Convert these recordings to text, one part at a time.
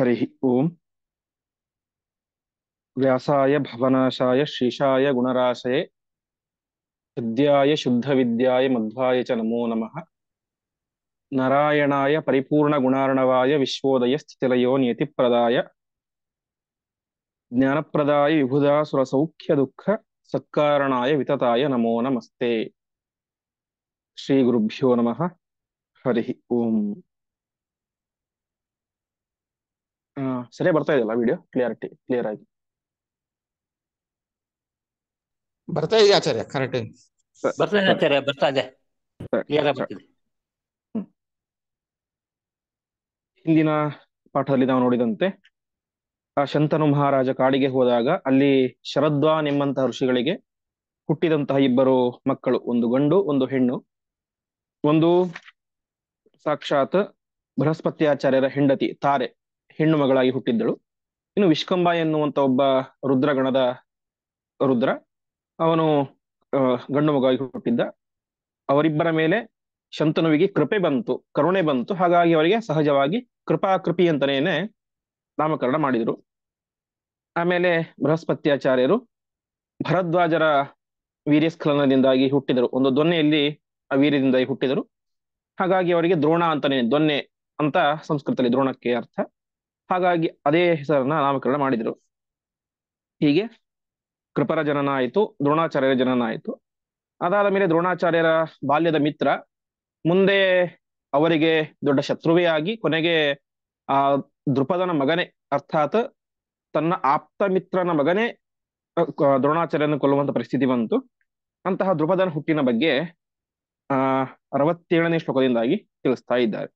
हरिः ओम्। व्यासाय भवनाशाय श्रीशाय गुणराशये हृद्याय शुद्धविद्याय मध्वाय च नमो नमः। नारायणाय परिपूर्णगुणार्णवाय विश्वोदय स्थितिलयो नियतिप्रदाय ज्ञानप्रदाय विबुधासुरसौख्यदुःख सत्कारणाय वितताय नमो नमस्ते। श्रीगुरुभ्यो नमः। हरिः ओम्। ಸರಿಯಾಗಿ ಬರ್ತಾ ಇದೆಯಲ್ಲ ವಿಡಿಯೋ? ಕ್ಲಿಯರ್ ಆಗಿ ಬರ್ತಾ ಇದೆ ಆಚಾರ್ಯ, ಕರೆಕ್ಟ್. ಬರ್ತಾ ಇದೆ ಆಚಾರ್ಯ, ಬರ್ತಾ ಇದೆ, ಕ್ಲಿಯರ್ ಆಗಿ ಬರ್ತಿದೆ. ಹಿಂದಿನ ಪಾಠದಲ್ಲಿ ನಾವು ನೋಡಿದಂತೆ ಆ ಶಂತನು ಮಹಾರಾಜ ಕಾಡಿಗೆ ಹೋದಾಗ ಅಲ್ಲಿ ಶರದ್ವಾನ್ ಎಂಬಂತಹ ಋಷಿಗಳಿಗೆ ಹುಟ್ಟಿದಂತಹ ಇಬ್ಬರು ಮಕ್ಕಳು, ಒಂದು ಗಂಡು ಒಂದು ಹೆಣ್ಣು. ಒಂದು ಸಾಕ್ಷಾತ್ ಬೃಹಸ್ಪತ್ಯಾಚಾರ್ಯರ ಹೆಂಡತಿ ತಾರೆ ಹೆಣ್ಣು ಮಗಳಾಗಿ ಹುಟ್ಟಿದ್ದಳು. ಇನ್ನು ವಿಷ್ಕಂಬ ಎನ್ನುವಂತ ಒಬ್ಬ ರುದ್ರಗಣದ ರುದ್ರ, ಅವನು ಗಂಡು ಮಗಾಗಿ ಹುಟ್ಟಿದ್ದ. ಅವರಿಬ್ಬರ ಮೇಲೆ ಶಂತನುವಿಗೆ ಕೃಪೆ ಬಂತು, ಕರುಣೆ ಬಂತು. ಹಾಗಾಗಿ ಅವರಿಗೆ ಸಹಜವಾಗಿ ಕೃಪಿ ಅಂತನೇನೆ ನಾಮಕರಣ ಮಾಡಿದರು. ಆಮೇಲೆ ಬೃಹಸ್ಪತ್ಯಾಚಾರ್ಯರು ಭರದ್ವಾಜರ ವೀರ್ಯಸ್ಖಲನದಿಂದಾಗಿ ಹುಟ್ಟಿದರು, ಒಂದು ದೊನ್ನೆಯಲ್ಲಿ ಆ ವೀರ್ಯದಿಂದಾಗಿ ಹುಟ್ಟಿದರು. ಹಾಗಾಗಿ ಅವರಿಗೆ ದ್ರೋಣ ಅಂತಾನೆ, ದೊನ್ನೆ ಅಂತ ಸಂಸ್ಕೃತದಲ್ಲಿ ದ್ರೋಣಕ್ಕೆ ಅರ್ಥ. ಹಾಗಾಗಿ ಅದೇ ಹೆಸರನ್ನ ನಾಮಕರಣ ಮಾಡಿದರು. ಹೀಗೆ ಕೃಪರ ಜನನ ಆಯಿತು, ದ್ರೋಣಾಚಾರ್ಯರ ಜನನ ಆಯಿತು. ಅದಾದ ಮೇಲೆ ದ್ರೋಣಾಚಾರ್ಯರ ಬಾಲ್ಯದ ಮಿತ್ರ ಮುಂದೆ ಅವರಿಗೆ ದೊಡ್ಡ ಶತ್ರುವೇ ಆಗಿ ಕೊನೆಗೆ ಆ ದೃಪದನ ಮಗನೇ, ಅರ್ಥಾತ್ ತನ್ನ ಆಪ್ತ ಮಿತ್ರನ ಮಗನೇ ದ್ರೋಣಾಚಾರ್ಯನ ಕೊಲ್ಲುವಂತ ಪರಿಸ್ಥಿತಿ ಬಂತು. ಅಂತಹ ದೃಪದನ ಹುಟ್ಟಿನ ಬಗ್ಗೆ 67ನೇ ಶ್ಲೋಕದಿಂದಾಗಿ ತಿಳಿಸ್ತಾ ಇದ್ದಾರೆ.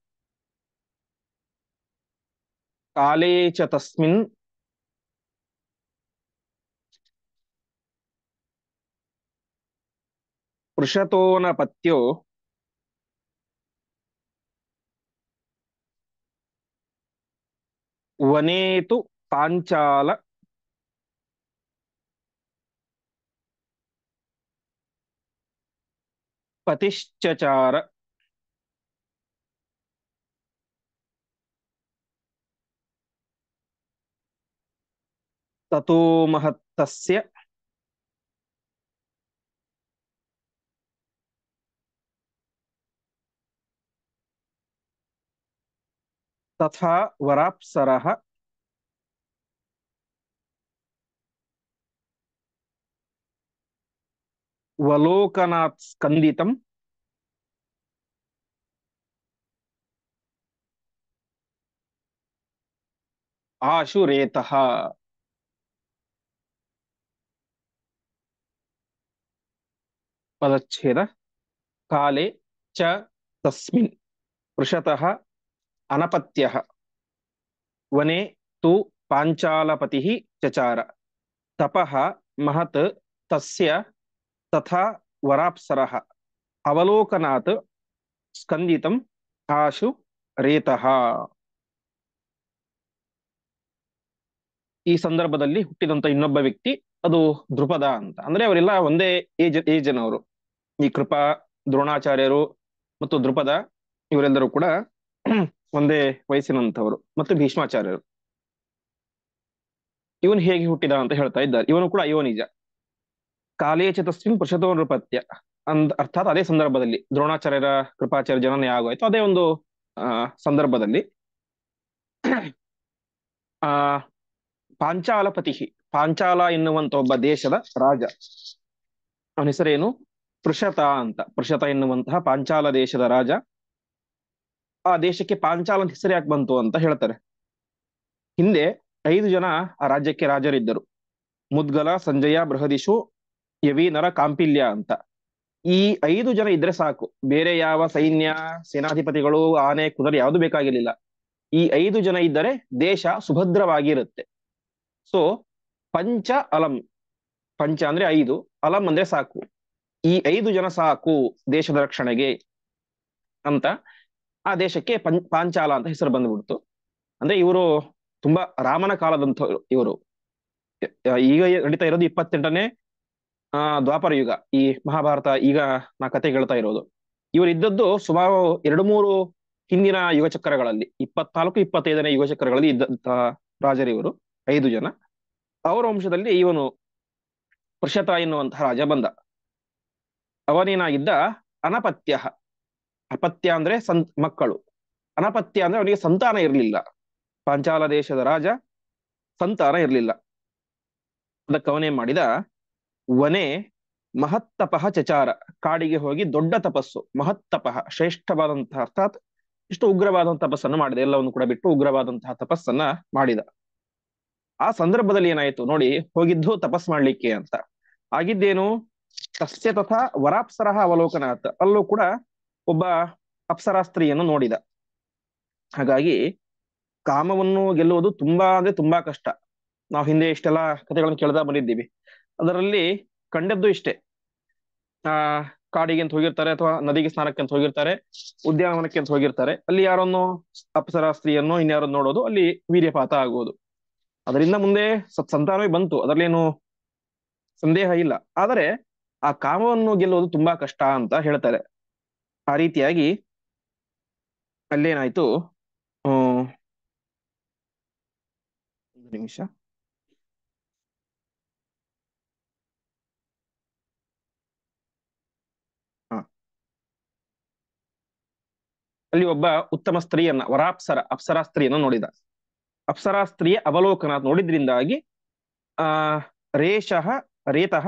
ಕಾಲೇ ಚ ತಸ್ಮಿನ್ ಪೃಷತೋನ ಪತ್ಯೋ ವನೇತು ಪಾಂಚಾಲ ಪತಿಶ್ಚಚಾರ. ತಥೋ ಮಹತ್ತಸ್ಯ ತಥಾ ವರಾಪ್ಸರಃ ವಲೋಕನಾತ್ ಸ್ಕಂದಿತಂ ಆಶುರೇತಃ. ಪದಚ್ಛೇದ. ಕಾಲೇ ಚ ತಸ್ಮಿನ್ ಪೃಷತಃ ಅನಪತ್ಯಃ ವನೆ ತು ಪಾಂಚಾಲಪತಿಃ ಚಚಾರ. ತಪಃ ಮಹತ್ ತಸ್ಯ ತಥಾ ವರಾಪ್ಸರಃ ಅವಲೋಕನಾತ್ ಸ್ಕಂದಿತಂ ಆಶು ರೇತಃ. ಈ ಸಂದರ್ಭದಲ್ಲಿ ಹುಟ್ಟಿದಂತ ಇನ್ನೊಬ್ಬ ವ್ಯಕ್ತಿ ಅದು ದೃಪದ ಅಂತ. ಅಂದ್ರೆ ಅವರೆಲ್ಲ ಒಂದೇ ಏಜನವರು. ಈ ಕೃಪಾ, ದ್ರೋಣಾಚಾರ್ಯರು ಮತ್ತು ದೃಪದ ಇವರೆಲ್ಲರೂ ಕೂಡ ಒಂದೇ ವಯಸ್ಸಿನಂತವರು, ಮತ್ತು ಭೀಷ್ಮಾಚಾರ್ಯರು. ಇವನು ಹೇಗೆ ಹುಟ್ಟಿದ ಅಂತ ಹೇಳ್ತಾ ಇದ್ದಾರೆ. ಇವನು ಕೂಡ ಅಯೋನಿಜ. ಕಾಲೇಚ ತಸ್ಮಿನ್ ಪೃಷತೋ ನೃಪತ್ಯ ಅರ್ಥಾತ್ ಅದೇ ಸಂದರ್ಭದಲ್ಲಿ ದ್ರೋಣಾಚಾರ್ಯರ ಕೃಪಾಚಾರ್ಯ ಜನನ ಆಗೋಯ್ತು. ಅದೇ ಒಂದು ಸಂದರ್ಭದಲ್ಲಿ ಪಾಂಚಾಲಪತಿ, ಪಾಂಚಾಲ ಎನ್ನುವಂತ ಒಬ್ಬ ದೇಶದ ರಾಜ, ಅವನ ಹೆಸರೇನು ಪೃಷತ ಅಂತ. ಪೃಷತ ಎನ್ನುವಂತಹ ಪಾಂಚಾಲ ದೇಶದ ರಾಜ. ಆ ದೇಶಕ್ಕೆ ಪಾಂಚಾಲ ಅಂತ ಹೆಸರು ಯಾಕೆ ಬಂತು ಅಂತ ಹೇಳ್ತಾರೆ. ಹಿಂದೆ 5 ಜನ ಆ ರಾಜ್ಯಕ್ಕೆ ರಾಜರಿದ್ದರು. ಮುದ್ಗಲ, ಸಂಜಯ, ಬೃಹದಿಶು, ಯವೀನರ, ಕಾಂಪಿಲ್ಯ ಅಂತ. ಈ 5 ಜನ ಇದ್ರೆ ಸಾಕು, ಬೇರೆ ಯಾವ ಸೈನ್ಯ, ಸೇನಾಧಿಪತಿಗಳು, ಆನೆ, ಕುದುರೆ ಯಾವುದು ಬೇಕಾಗಿರ್ಲಿಲ್ಲ. ಈ 5 ಜನ ಇದ್ದರೆ ದೇಶ ಸುಭದ್ರವಾಗಿರುತ್ತೆ. ಸೊ ಪಂಚ ಅಲಂ, ಪಂಚ ಅಂದ್ರೆ 5, ಅಲಂ ಅಂದ್ರೆ ಸಾಕು. ಈ 5 ಜನ ಸಾಕು ದೇಶದ ರಕ್ಷಣೆಗೆ ಅಂತ ಆ ದೇಶಕ್ಕೆ ಪಾಂಚಾಲ ಅಂತ ಹೆಸರು ಬಂದ್ಬಿಡ್ತು. ಅಂದ್ರೆ ಇವರು ತುಂಬಾ ರಾಮನ ಕಾಲದಂಥವ್ರು. ಇವರು ಈಗ ನಡೀತಾ ಇರೋದು 28ನೇ ದ್ವಾಪರ ಯುಗ, ಈ ಮಹಾಭಾರತ ಈಗ ನಾ ಕತೆ ಹೇಳ್ತಾ ಇರೋದು. ಇವರು ಇದ್ದದ್ದು ಸುಮಾರು 2-3 ಹಿಂದಿನ ಯುಗಚಕ್ರಗಳಲ್ಲಿ 24-25ನೇ ಯುಗಚಕ್ರಗಳಲ್ಲಿ ಇದ್ದಂತಹ ರಾಜರಿವರು 5 ಜನ. ಅವರ ವಂಶದಲ್ಲಿ ಇವನು ಪೃಷತ ಎನ್ನುವಂತಹ ರಾಜ ಬಂದ. ಅವನೇನಾಗಿದ್ದ ಅನಪತ್ಯ. ಅಪತ್ಯ ಅಂದ್ರೆ ಮಕ್ಕಳು. ಅನಪತ್ಯ ಅಂದ್ರೆ ಅವನಿಗೆ ಸಂತಾನ ಇರಲಿಲ್ಲ. ಪಾಂಚಾಲ ದೇಶದ ರಾಜ, ಸಂತಾನ ಇರಲಿಲ್ಲ. ಅದಕ್ಕೆ ಅವನೇನ್ ಮಾಡಿದ, ವನೆ ಮಹತ್ತಪಃ ಚಚಾರ, ಕಾಡಿಗೆ ಹೋಗಿ ದೊಡ್ಡ ತಪಸ್ಸು, ಮಹತ್ತಪಃ ಶ್ರೇಷ್ಠವಾದಂತಹ, ಅರ್ಥಾತ್ ಇಷ್ಟು ಉಗ್ರವಾದಂತಹ ತಪಸ್ಸನ್ನು ಮಾಡಿದ. ಎಲ್ಲವನ್ನು ಕೂಡ ಬಿಟ್ಟು ಉಗ್ರವಾದಂತಹ ತಪಸ್ಸನ್ನ ಮಾಡಿದ. ಆ ಸಂದರ್ಭದಲ್ಲಿ ಏನಾಯ್ತು ನೋಡಿ, ಹೋಗಿದ್ದು ತಪಸ್ ಮಾಡ್ಲಿಕ್ಕೆ ಅಂತ. ಆಗಿದ್ದೇನು, ತಸ್ಯ ತಥಾ ವರಾಪ್ಸರಹ ಅವಲೋಕನಾತ್, ಅಲ್ಲೂ ಕೂಡ ಒಬ್ಬ ಅಪ್ಸರಾ ಸ್ತ್ರೀಯನ್ನು ನೋಡಿದ. ಹಾಗಾಗಿ ಕಾಮವನ್ನು ಗೆಲ್ಲುವುದು ತುಂಬಾ ಅಂದ್ರೆ ತುಂಬಾ ಕಷ್ಟ. ನಾವು ಹಿಂದೆ ಇಷ್ಟೆಲ್ಲ ಕಥೆಗಳನ್ನು ಕೇಳ್ತಾ ಬಂದಿದ್ದೀವಿ. ಅದರಲ್ಲಿ ಕಂಡದ್ದು ಇಷ್ಟೇ, ಕಾಡಿಗೆ ಅಂತ ಹೋಗಿರ್ತಾರೆ, ಅಥವಾ ನದಿಗೆ ಸ್ನಾನಕ್ಕೆ ಅಂತ ಹೋಗಿರ್ತಾರೆ, ಉದ್ಯಾನವನಕ್ಕೆ ಅಂತ ಹೋಗಿರ್ತಾರೆ. ಅಲ್ಲಿ ಯಾರನ್ನು ಅಪ್ಸರಾ ಸ್ತ್ರೀಯನ್ನು ಇನ್ಯಾರನ್ನು ನೋಡೋದು, ಅಲ್ಲಿ ವೀರ್ಯಪಾತ ಆಗುವುದು. ಅದರಿಂದ ಮುಂದೆ ಸಂತಾನವೇ ಬಂತು, ಅದರಲ್ಲೇನು ಸಂದೇಹ ಇಲ್ಲ. ಆದರೆ ಆ ಕಾಮವನ್ನು ಗೆಲ್ಲುವುದು ತುಂಬಾ ಕಷ್ಟ ಅಂತ ಹೇಳ್ತಾರೆ. ಆ ರೀತಿಯಾಗಿ ಅಲ್ಲೇನಾಯ್ತು, ಒಂದು ನಿಮಿಷ, ಅಲ್ಲಿ ಒಬ್ಬ ಉತ್ತಮ ಸ್ತ್ರೀಯನ್ನ, ಅಪ್ಸರಾ ಸ್ತ್ರೀಯನ್ನ ನೋಡಿದ. ಅಪ್ಸರಾ ಸ್ತ್ರೀಯ ಅವಲೋಕನ ನೋಡಿದ್ರಿಂದಾಗಿ ಆ ರೇಷಃ ರೇತಃ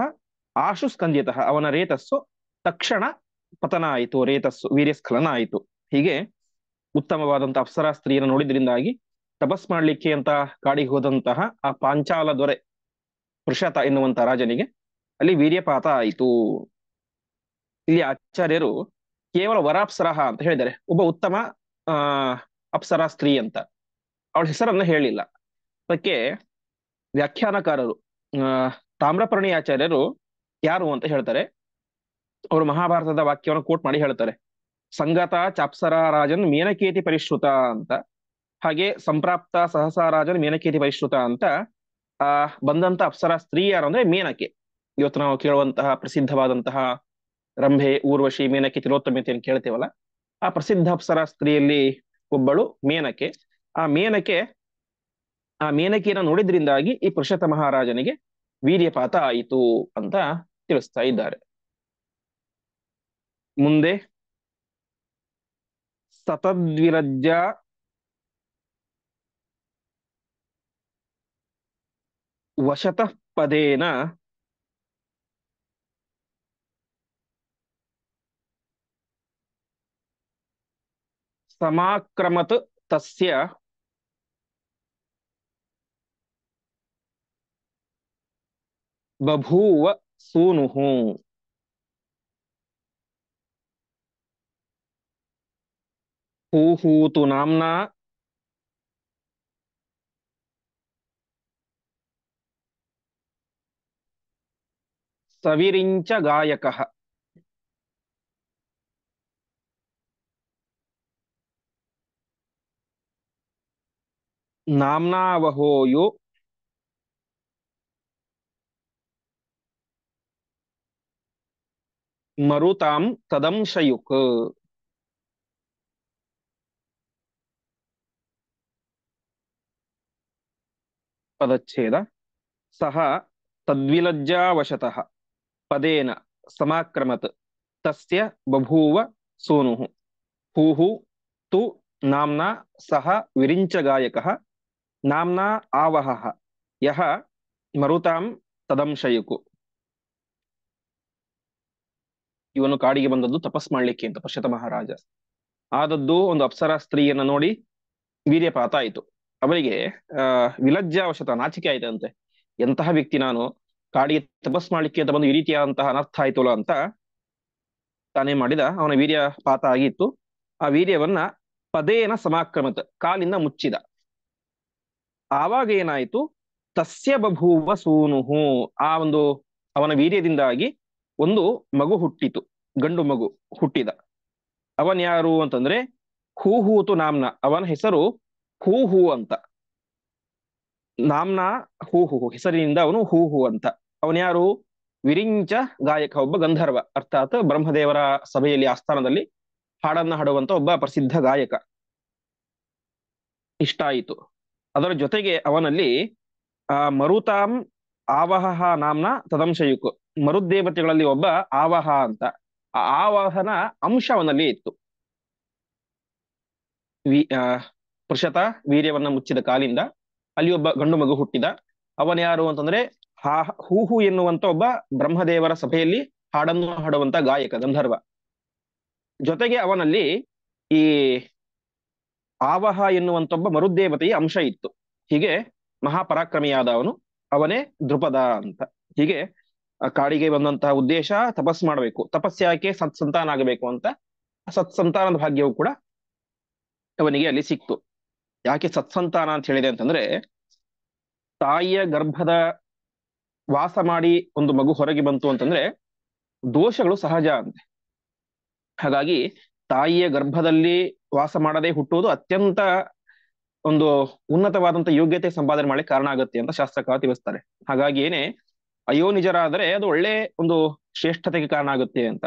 ಆಶು ಸ್ಕಂದಿತಃ, ಅವನ ರೇತಸ್ಸು ತಕ್ಷಣ ಪತನ ಆಯಿತು, ರೇತಸ್ಸು ವೀರ್ಯಸ್ಖಲನ ಆಯಿತು. ಹೀಗೆ ಉತ್ತಮವಾದಂತಹ ಅಪ್ಸರಾ ಸ್ತ್ರೀಯನ್ನು ನೋಡಿದ್ರಿಂದಾಗಿ ತಪಸ್ ಮಾಡ್ಲಿಕ್ಕೆ ಅಂತ ಕಾಡಿಗೆ ಹೋದಂತಹ ಆ ಪಾಂಚಾಲ ದೊರೆ ಪೃಷತ ಎನ್ನುವಂತ ರಾಜನಿಗೆ ಅಲ್ಲಿ ವೀರ್ಯಪಾತ ಆಯಿತು. ಇಲ್ಲಿ ಆಚಾರ್ಯರು ಕೇವಲ ವರಾಪ್ಸರಹ ಅಂತ ಹೇಳಿದ್ದಾರೆ, ಒಬ್ಬ ಉತ್ತಮ ಆ ಅಪ್ಸರಾ ಸ್ತ್ರೀ ಅಂತ. ಅವಳ ಹೆಸರನ್ನ ಹೇಳಿಲ್ಲ. ಅದಕ್ಕೆ ವ್ಯಾಖ್ಯಾನಕಾರರು ತಾಮ್ರಪರ್ಣಿ ಆಚಾರ್ಯರು ಯಾರು ಅಂತ ಹೇಳ್ತಾರೆ. ಅವರು ಮಹಾಭಾರತದ ವಾಕ್ಯವನ್ನು ಕೋಟ್ ಮಾಡಿ ಹೇಳ್ತಾರೆ, ಸಂಗತ ಚಾಪ್ಸರಾ ರಾಜನ್ ಮೇನಕೇತಿ ಪರಿಶ್ರುತ ಅಂತ. ಹಾಗೆ ಸಂಪ್ರಾಪ್ತ ಸಹಸಾ ರಾಜನ್ ಮೇನಕೇತಿ ಪರಿಶ್ರುತ ಅಂತ. ಬಂದಂತ ಅಪ್ಸರಾ ಸ್ತ್ರೀ ಯಾರು ಅಂದ್ರೆ ಮೇನಕೆ. ಇವತ್ತು ನಾವು ಕೇಳುವಂತಹ ಪ್ರಸಿದ್ಧವಾದಂತಹ ರಂಭೆ, ಊರ್ವಶಿ, ಮೇನಕೆ, ತಿಲೋತ್ತಮತೆ ಅಂತ ಕೇಳ್ತೇವಲ್ಲ, ಆ ಪ್ರಸಿದ್ಧ ಅಪ್ಸರಾ ಸ್ತ್ರೀಯಲ್ಲಿ ಒಬ್ಬಳು ಮೇನಕೆ. ಆ ಮೇನಕೆಯನ್ನು ನೋಡಿದ್ರಿಂದಾಗಿ ಈ ಪೃಷತ ಮಹಾರಾಜನಿಗೆ ವೀರ್ಯಪಾತ ಆಯಿತು ಅಂತ ತಿಳಿಸ್ತಾ ಇದ್ದಾರೆ. ಮುಂದೆ ಸತದ್ವಿರಜ್ಯ ವಶತಃ ಪದೇನ ಸಮಾಕ್ರಮತ್ ತಸ್ಯ ಬಭೂವ ಸೂನುಃ. ಹೂಹೂತು ನಾಮ್ನಾ ಸವಿರಿಂಚ ಗಾಯಕಃ. ನಾಮ್ನಾವಹೋಯೋ ಮರುತಾಂ ತದಂಶಯುಕ್. ಪದಚ್ಛೇದ. ಸಹ ತದ್ವಿಲಜ್ಜಾವಶತಃ ಪದೇನ ಸಮಾಕ್ರಮತ್ ತಸ್ಯ ಬಭೂವ ಸೂನುಃ. ಹೂಹು ತು ನಾಮ್ನಾ ಸಹ ವಿರಿಂಚಗಾಯಕಃ. ನಾಮ್ನಾ ಆವಹಃ ಯಹ ಮರುತಾಂ ತದಂಶಯುಕು. ಇವನು ಕಾಡಿಗೆ ಬಂದದ್ದು ತಪಸ್ ಮಾಡ್ಲಿಕ್ಕೆ ಅಂತ ಪಶ್ಯತ ಮಹಾರಾಜ. ಆದದ್ದು ಒಂದು ಅಪ್ಸರಾ ಸ್ತ್ರೀಯನ್ನ ನೋಡಿ ವೀರ್ಯಪಾತ ಆಯಿತು. ಅವರಿಗೆ ವಿಲಜ್ಜಾವಶತ, ನಾಚಿಕೆ ಆಯ್ತಂತೆ. ಎಂತಹ ವ್ಯಕ್ತಿ ನಾನು, ಕಾಡಿಗೆ ತಪಸ್ ಮಾಡ್ಲಿಕ್ಕೆ ಅಂತ ಬಂದು ಈ ರೀತಿಯಾದಂತಹ ಅನರ್ಥ ಆಯ್ತಲ್ಲ ಅಂತ ತಾನೇ ಮಾಡಿದ. ಅವನ ವೀರ್ಯಪಾತ ಆಗಿತ್ತು. ಆ ವೀರ್ಯವನ್ನ ಪದೇನ ಸಮಾಕ್ರಮತ್, ಕಾಲಿಂದ ಮುಚ್ಚಿದ. ಆವಾಗ ಏನಾಯ್ತು, ತಸ್ಯ ಬಭೂವ ಸೂನುಹು, ಆ ಒಂದು ಅವನ ವೀರ್ಯದಿಂದಾಗಿ ಒಂದು ಮಗು ಹುಟ್ಟಿತು, ಗಂಡು ಮಗು ಹುಟ್ಟಿದ. ಅವನ್ ಯಾರು ಅಂತಂದ್ರೆ ಹೂಹೂತು ನಾಮ್ನ, ಅವನ ಹೆಸರು ಹೂಹು ಅಂತ. ನಾಮ್ನ ಹೂಹು, ಹೆಸರಿನಿಂದ ಅವನು ಹೂಹು ಅಂತ. ಅವನ್ ಯಾರು, ವಿರಿಂಚ ಗಾಯಕ, ಒಬ್ಬ ಗಂಧರ್ವ, ಅರ್ಥಾತ್ ಬ್ರಹ್ಮದೇವರ ಸಭೆಯಲ್ಲಿ ಆಸ್ಥಾನದಲ್ಲಿ ಹಾಡನ್ನ ಹಾಡುವಂತ ಒಬ್ಬ ಪ್ರಸಿದ್ಧ ಗಾಯಕ. ಇಷ್ಟ ಆಯಿತು. ಅದರ ಜೊತೆಗೆ ಅವನಲ್ಲಿ ಮರುತಾಂ ಆವಹ ನಾಮ್ನ ತದಂಶಯುಕ್, ಮರುದೇವತೆಗಳಲ್ಲಿ ಒಬ್ಬ ಆವಹ ಅಂತ, ಆ ಆವಾಹನ ಅಂಶ ಅವನಲ್ಲಿ ಇತ್ತು. ಪೃಷತ ವೀರ್ಯವನ್ನ ಮುಚ್ಚಿದ ಕಾಲಿಂದ ಅಲ್ಲಿ ಒಬ್ಬ ಗಂಡು ಮಗು ಹುಟ್ಟಿದ. ಅವನ ಯಾರು ಅಂತಂದ್ರೆ ಹೂಹು ಎನ್ನುವಂತ ಒಬ್ಬ ಬ್ರಹ್ಮದೇವರ ಸಭೆಯಲ್ಲಿ ಹಾಡನ್ನು ಹಾಡುವಂತ ಗಾಯಕ ಗಂಧರ್ವ. ಜೊತೆಗೆ ಅವನಲ್ಲಿ ಈ ಆವಹ ಎನ್ನುವಂತ ಒಬ್ಬ ಮರುದೇವತೆಯ ಅಂಶ ಇತ್ತು. ಹೀಗೆ ಮಹಾಪರಾಕ್ರಮಿಯಾದ ಅವನು, ಅವನೇ ದೃಪದ ಅಂತ. ಹೀಗೆ ಕಾಡಿಗೆ ಬಂದಂತಹ ಉದ್ದೇಶ ತಪಸ್ ಮಾಡಬೇಕು. ತಪಸ್ಯಾಕೆ ಸತ್ಸಂತಾನ ಆಗಬೇಕು ಅಂತ. ಸತ್ಸಂತಾನದ ಭಾಗ್ಯವು ಕೂಡ ಅವನಿಗೆ ಅಲ್ಲಿ ಸಿಕ್ತು. ಯಾಕೆ ಸತ್ಸಂತಾನ ಅಂತ ಹೇಳಿದೆ ಅಂತಂದ್ರೆ, ತಾಯಿಯ ಗರ್ಭದ ವಾಸ ಮಾಡಿ ಒಂದು ಮಗು ಹೊರಗೆ ಬಂತು ಅಂತಂದ್ರೆ ದೋಷಗಳು ಸಹಜ ಅಂತೆ. ಹಾಗಾಗಿ ತಾಯಿಯ ಗರ್ಭದಲ್ಲಿ ವಾಸ ಮಾಡದೆ ಹುಟ್ಟುವುದು ಅತ್ಯಂತ ಒಂದು ಉನ್ನತವಾದಂತ ಯೋಗ್ಯತೆ ಸಂಪಾದನೆ ಮಾಡಲಿಕ್ಕೆ ಕಾರಣ ಆಗುತ್ತೆ ಅಂತ ಶಾಸ್ತ್ರಕಾರ ತಿಳಿಸ್ತಾರೆ. ಹಾಗಾಗಿ ಏನೇ ಅಯೋನಿಜರಾದರೆ ಅದು ಒಳ್ಳೆ ಒಂದು ಶ್ರೇಷ್ಠತೆಗೆ ಕಾರಣ ಆಗುತ್ತೆ ಅಂತ.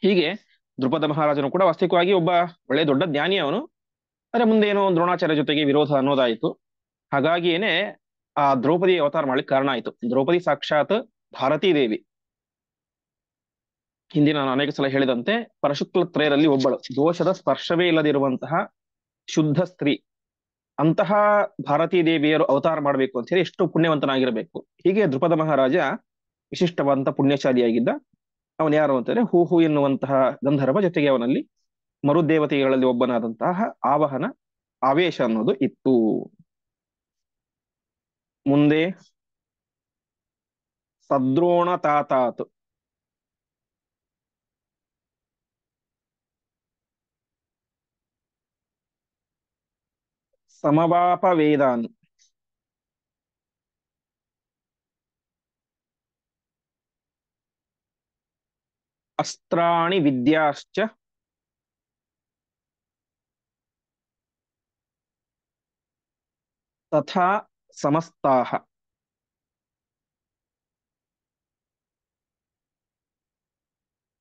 ಹೀಗೆ ದೃಪದ ಮಹಾರಾಜನು ಕೂಡ ವಾಸ್ತವಿಕವಾಗಿ ಒಬ್ಬ ಒಳ್ಳೆ ದೊಡ್ಡ ಜ್ಞಾನಿ ಅವನು. ಆದ್ರೆ ಮುಂದೆ ಏನೋ ದ್ರೋಣಾಚಾರ್ಯ ಜೊತೆಗೆ ವಿರೋಧ ಅನ್ನೋದಾಯಿತು. ಹಾಗಾಗಿ ಏನೇ ಆ ದ್ರೌಪದಿ ಅವತಾರ ಮಾಡ್ಲಿಕ್ಕೆ ಕಾರಣ ಆಯಿತು. ದ್ರೌಪದಿ ಸಾಕ್ಷಾತ್ ಭಾರತೀ ದೇವಿ. ಹಿಂದಿನ ನಾನು ಅನೇಕ ಸಲ ಹೇಳಿದಂತೆ ಪರಶುಕ್ಲ ತ್ರಯರಲ್ಲಿ ಒಬ್ಬಳು, ದೋಷದ ಸ್ಪರ್ಶವೇ ಇಲ್ಲದಿರುವಂತಹ ಶುದ್ಧ ಸ್ತ್ರೀ. ಅಂತಹ ಭಾರತೀ ದೇವಿಯರು ಅವತಾರ ಮಾಡಬೇಕು ಅಂತ ಹೇಳಿ ಎಷ್ಟು ಪುಣ್ಯವಂತನಾಗಿರಬೇಕು. ಹೀಗೆ ದೃಪದ ಮಹಾರಾಜ ವಿಶಿಷ್ಟವಾದಂತಹ ಪುಣ್ಯಶಾಲಿಯಾಗಿದ್ದ. ಅವನು ಯಾರು ಅಂತಂದ್ರೆ ಹೂಹು ಎನ್ನುವಂತಹ ಗಂಧರ್ವ, ಜೊತೆಗೆ ಅವನಲ್ಲಿ ಮರುದೇವತೆಗಳಲ್ಲಿ ಒಬ್ಬನಾದಂತಹ ಆವಹನ ಆವೇಶ ಅನ್ನೋದು ಇತ್ತು. ಮುಂದೆ ಸದ್ರೋಣ ತಾತಾತ್, ಸಮವಾಪ ವೇದಾನ್, ಅಸ್ತ್ರಾಣಿ ವಿದ್ಯಾಶ್ಚ ತಥಾ ಸಮಸ್ತಾಃ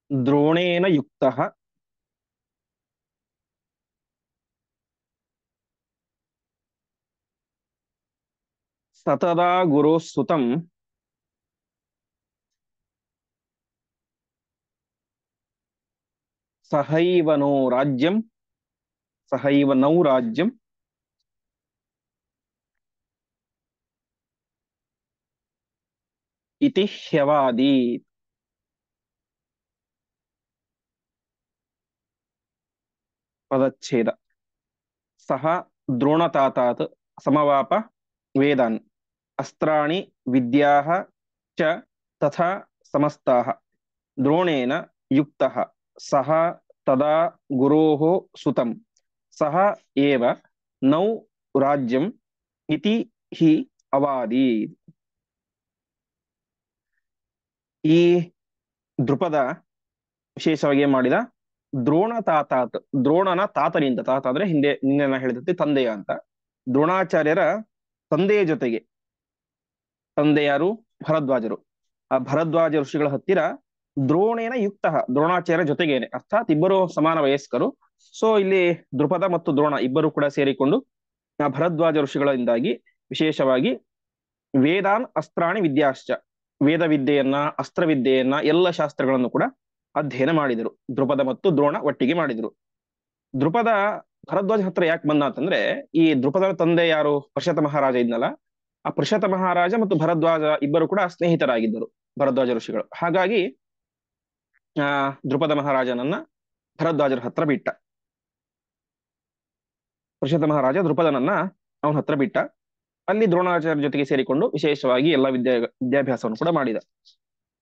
ದ್ರೋಣೇನ ಯುಕ್ತಃ ಸತದಾ ಗುರೋಃ ಸುತಂ ಸಹೈವ ನೌ ರಾಜ್ಯಂ ಇತಿ ಹ್ಯವಾದೀತ್. ಪದಚ್ಛೇದ. ಸಹ ದ್ರೋಣತಾತಾತ್ ಸಮವಾಪ ವೇದಾನ್ ಅಸ್ತ್ರಾಣಿ ವಿದ್ಯಾಃ ಚ ತಥಾ ಸಮಸ್ತಾಃ ದ್ರೋಣೇನ ಯುಕ್ತಃ ಸಹ ತದಾ ಗುರೋಃ ಸುತಂ ಸಹ ಏವ ನೌ ರಾಜ್ಯಂ ಇತಿ ಹಿ ಅವಾದೀತ್. ಈ ದೃಪದ ವಿಶೇಷವಾಗಿ ಏನ್ ಮಾಡಿದ, ದ್ರೋಣ ತಾತಾತ್, ದ್ರೋಣನ ತಾತನಿಂದ, ತಾತ ಅಂದ್ರೆ ನಿನ್ನೆ ಹೇಳಿದಂತೆ ತಂದೆಯ ಅಂತ, ದ್ರೋಣಾಚಾರ್ಯರ ತಂದೆಯ ಜೊತೆಗೆ, ತಂದೆ ಯಾರು ಭರದ್ವಾಜರು, ಆ ಭರದ್ವಾಜ ಋಷಿಗಳ ಹತ್ತಿರ ದ್ರೋಣೇನ ಯುಕ್ತ, ದ್ರೋಣಾಚಾರ್ಯ ಜೊತೆಗೇನೆ, ಅರ್ಥಾತ್ ಇಬ್ಬರು ಸಮಾನ ವಯಸ್ಕರು. ಸೊ ಇಲ್ಲಿ ದೃಪದ ಮತ್ತು ದ್ರೋಣ ಇಬ್ಬರು ಕೂಡ ಸೇರಿಕೊಂಡು ಆ ಭರದ್ವಾಜ ಋಷಿಗಳಿಂದಾಗಿ ವಿಶೇಷವಾಗಿ ವೇದಾನ್ ಅಸ್ತ್ರಾಣಿ ವಿದ್ಯಾಶ್ಚ, ವೇದ ವಿದ್ಯೆಯನ್ನ ಅಸ್ತ್ರ ವಿದ್ಯೆಯನ್ನ ಎಲ್ಲ ಶಾಸ್ತ್ರಗಳನ್ನು ಕೂಡ ಅಧ್ಯಯನ ಮಾಡಿದರು. ದೃಪದ ಮತ್ತು ದ್ರೋಣ ಒಟ್ಟಿಗೆ ಮಾಡಿದರು. ದೃಪದ ಭರದ್ವಾಜ ಹತ್ರ ಯಾಕೆ ಬಂದ ಅಂತಂದ್ರೆ, ಈ ದೃಪದನ ತಂದೆ ಯಾರು ಪೃಷತ ಮಹಾರಾಜ ಇದ್ನಲ್ಲ, ಆ ಪೃಷತ ಮಹಾರಾಜ ಮತ್ತು ಭರದ್ವಾಜ ಇಬ್ಬರು ಕೂಡ ಸ್ನೇಹಿತರಾಗಿದ್ದರು ಭರದ್ವಾಜ ಋಷಿಗಳು. ಹಾಗಾಗಿ ದೃಪದ ಮಹಾರಾಜನನ್ನ ಭರದ್ವಾಜರ ಹತ್ರ ಬಿಟ್ಟ. ಪೃಷತ ಮಹಾರಾಜ ದೃಪದನನ್ನ ಅವನ ಹತ್ರ ಬಿಟ್ಟ. ಅಲ್ಲಿ ದ್ರೋಣಾಚಾರ್ಯ ಜೊತೆಗೆ ಸೇರಿಕೊಂಡು ವಿಶೇಷವಾಗಿ ಎಲ್ಲ ವಿದ್ಯಾಭ್ಯಾಸವನ್ನು ಕೂಡ ಮಾಡಿದ.